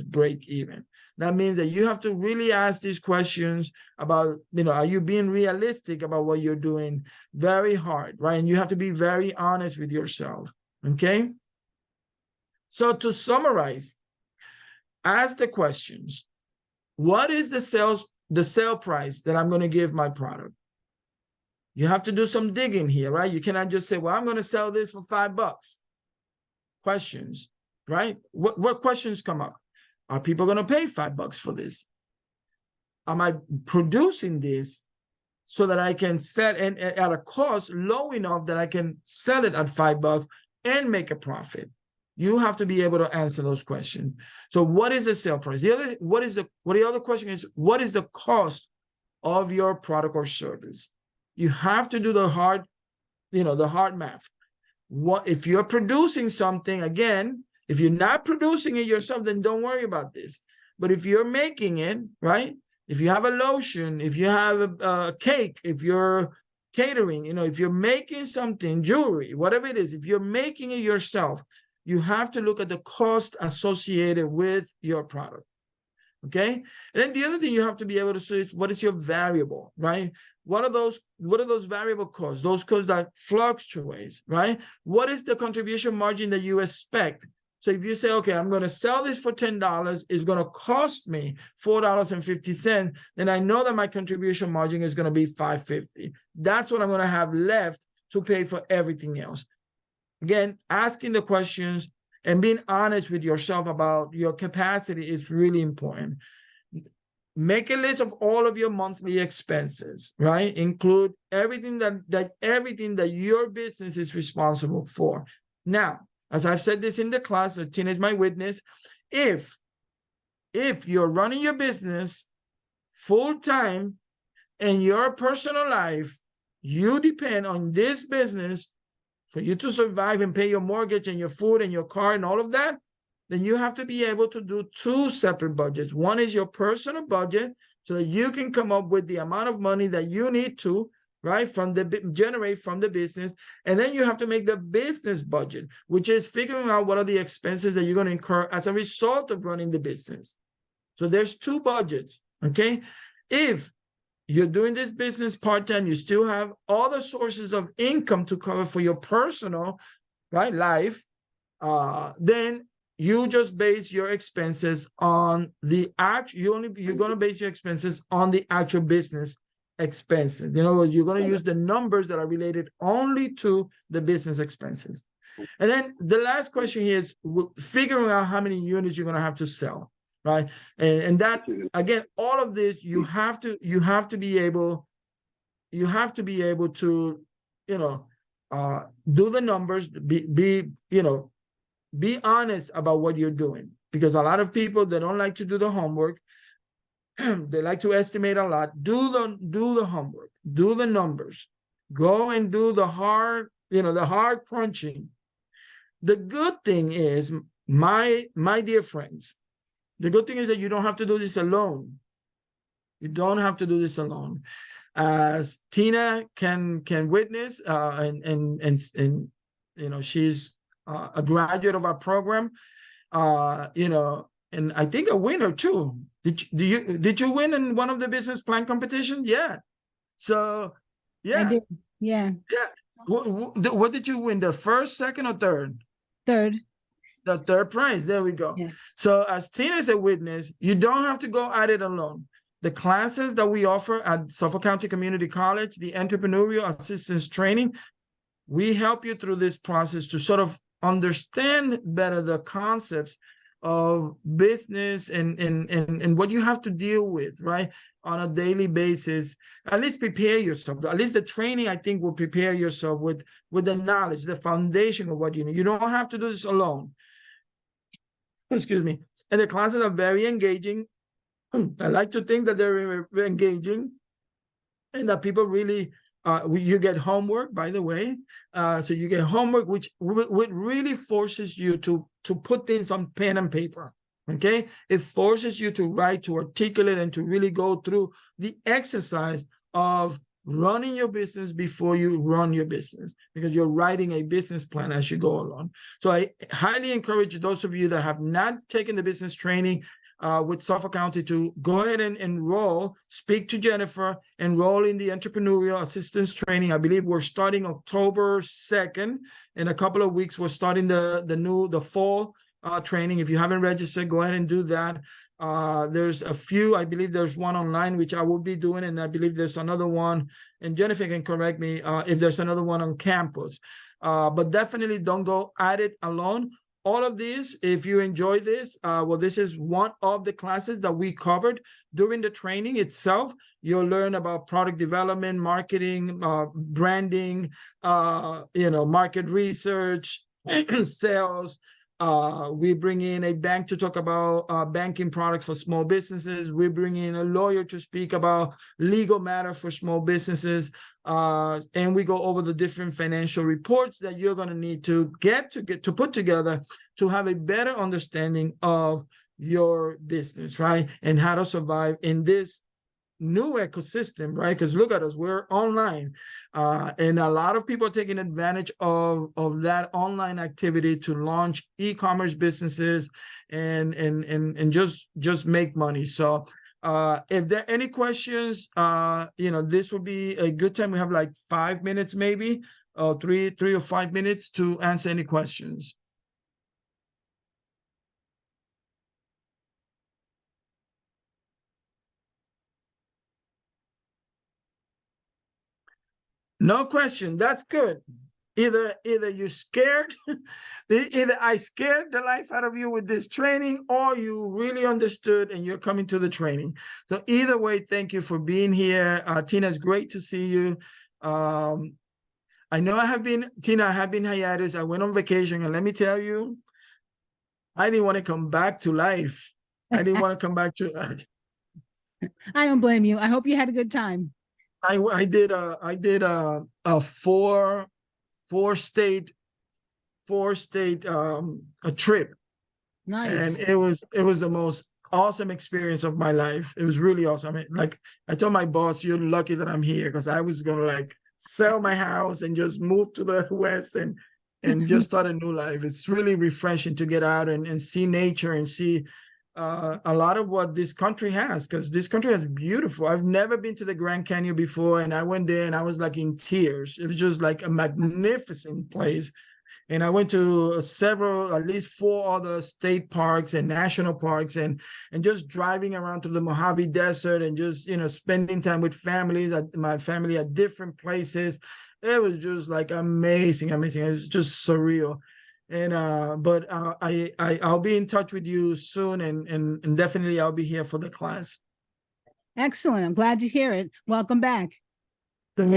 break even. That means that you have to really ask these questions about, you know, are you being realistic about what you're doing? Very hard, right? And you have to be very honest with yourself, okay? So to summarize, ask the questions. What is the sale price that I'm going to give my product? You have to do some digging here, right? You cannot just say, well, I'm going to sell this for $5. Questions, right? What questions come up? Are people going to pay $5 for this? Am I producing this so that I can sell and at a cost low enough that I can sell it at $5 and make a profit? You have to be able to answer those questions. So what is the sale price? The other question is, what is the cost of your product or service? You have to do the hard math. What if you're producing something? Again, If you're not producing it yourself, then don't worry about this. But if you're making it, right? If you have a lotion, if you have a cake, if you're catering, if you're making something, jewelry, whatever it is, if you're making it yourself, you have to look at the cost associated with your product. Okay. And then the other thing you have to be able to say is, what is your variable, right? What are those variable costs? Those costs that fluctuates, right? What is the contribution margin that you expect? So if you say, okay, I'm going to sell this for $10, it's going to cost me $4.50, then I know that my contribution margin is going to be $5.50. That's what I'm going to have left to pay for everything else. Again, asking the questions and being honest with yourself about your capacity is really important. Make a list of all of your monthly expenses, right? Include everything that your business is responsible for. Now, as I've said this in the class, so Tina is my witness, if you're running your business full-time and your personal life, you depend on this business for you to survive and pay your mortgage and your food and your car and all of that, then you have to be able to do two separate budgets. One is your personal budget, so that you can come up with the amount of money that you need to, right, generate from the business. And then you have to make the business budget, which is figuring out what are the expenses that you're going to incur as a result of running the business. So there's two budgets, okay? If you're doing this business part-time, you still have other sources of income to cover for your personal, right, life, then you just base your expenses on the you're going to base your expenses on the actual business expenses. In other words, you're going to use the numbers that are related only to the business expenses. And then the last question here is figuring out how many units you're going to have to sell. Right. And that, again, all of this, you have to be able to, do the numbers, be honest about what you're doing, because a lot of people, they don't like to do the homework. They like to estimate a lot. Do the homework, do the numbers, go and do the hard crunching. The good thing is, my dear friends, the good thing is that you don't have to do this alone. You don't have to do this alone. As Tina can witness, and she's a graduate of our program, and I think a winner too. Did you win in one of the business plan competitions? Yeah. So yeah. I did. Yeah. Yeah. What did you win? The first, second, or third? Third. The third prize. There we go. Yeah. So as Tina is a witness, you don't have to go at it alone. The classes that we offer at Suffolk County Community College, the Entrepreneurial Assistance Training, we help you through this process to sort of understand better the concepts of business and what you have to deal with, right, on a daily basis. At least prepare yourself. At least the training, I think, will prepare yourself with the knowledge, the foundation of what you need. You don't have to do this alone. Excuse me. And the classes are very engaging. I like to think that they're very engaging and that people really, you get homework, by the way. So you get homework, which really forces you to put things on pen and paper. Okay. It forces you to write, to articulate, and to really go through the exercise of running your business before you run your business, because you're writing a business plan as you go along. So I highly encourage those of you that have not taken the business training with Suffolk County to go ahead and enroll, speak to Jennifer, enroll in the Entrepreneurial Assistance Training. I believe we're starting October 2nd. In a couple of weeks, we're starting the fall training. If you haven't registered, go ahead and do that. There's a few, I believe there's one online, which I will be doing, and I believe there's another one, and Jennifer can correct me if there's another one on campus. But definitely don't go at it alone. All of these, if you enjoy this, this is one of the classes that we covered during the training itself. You'll learn about product development, marketing, branding, market research, sales, We bring in a bank to talk about banking products for small businesses. We bring in a lawyer to speak about legal matters for small businesses. And we go over the different financial reports that you're going to need to get to put together to have a better understanding of your business, right? And how to survive in this new ecosystem, right? Because look at us, we're online, and a lot of people are taking advantage of that online activity to launch e-commerce businesses and just make money. So if there are any questions, this would be a good time. We have like 5 minutes, maybe, or 3 or 5 minutes to answer any questions. No question. That's good. Either you're scared, either I scared the life out of you with this training, or you really understood and you're coming to the training. So either way, thank you for being here. Tina, it's great to see you. I know Tina, I have been hiatus. I went on vacation, and let me tell you, I didn't want to come back to life. I didn't want to come back to. I don't blame you. I hope you had a good time. I did a four state a trip, Nice. and it was the most awesome experience of my life. It was really awesome. I mean, like I told my boss, "You're lucky that I'm here," because I was gonna like sell my house and just move to the West and just start a new life. It's really refreshing to get out and see nature and see a lot of what this country has, because this country is beautiful. I've never been to the Grand Canyon before, and I went there and I was like in tears. It was just like a magnificent place. And I went to at least 4 other state parks and national parks, and just driving around through the Mojave Desert and just, spending time with my family at different places. It was just like amazing. It was just surreal. And I'll be in touch with you soon, and definitely I'll be here for the class. Excellent. I'm glad to hear it. Welcome back.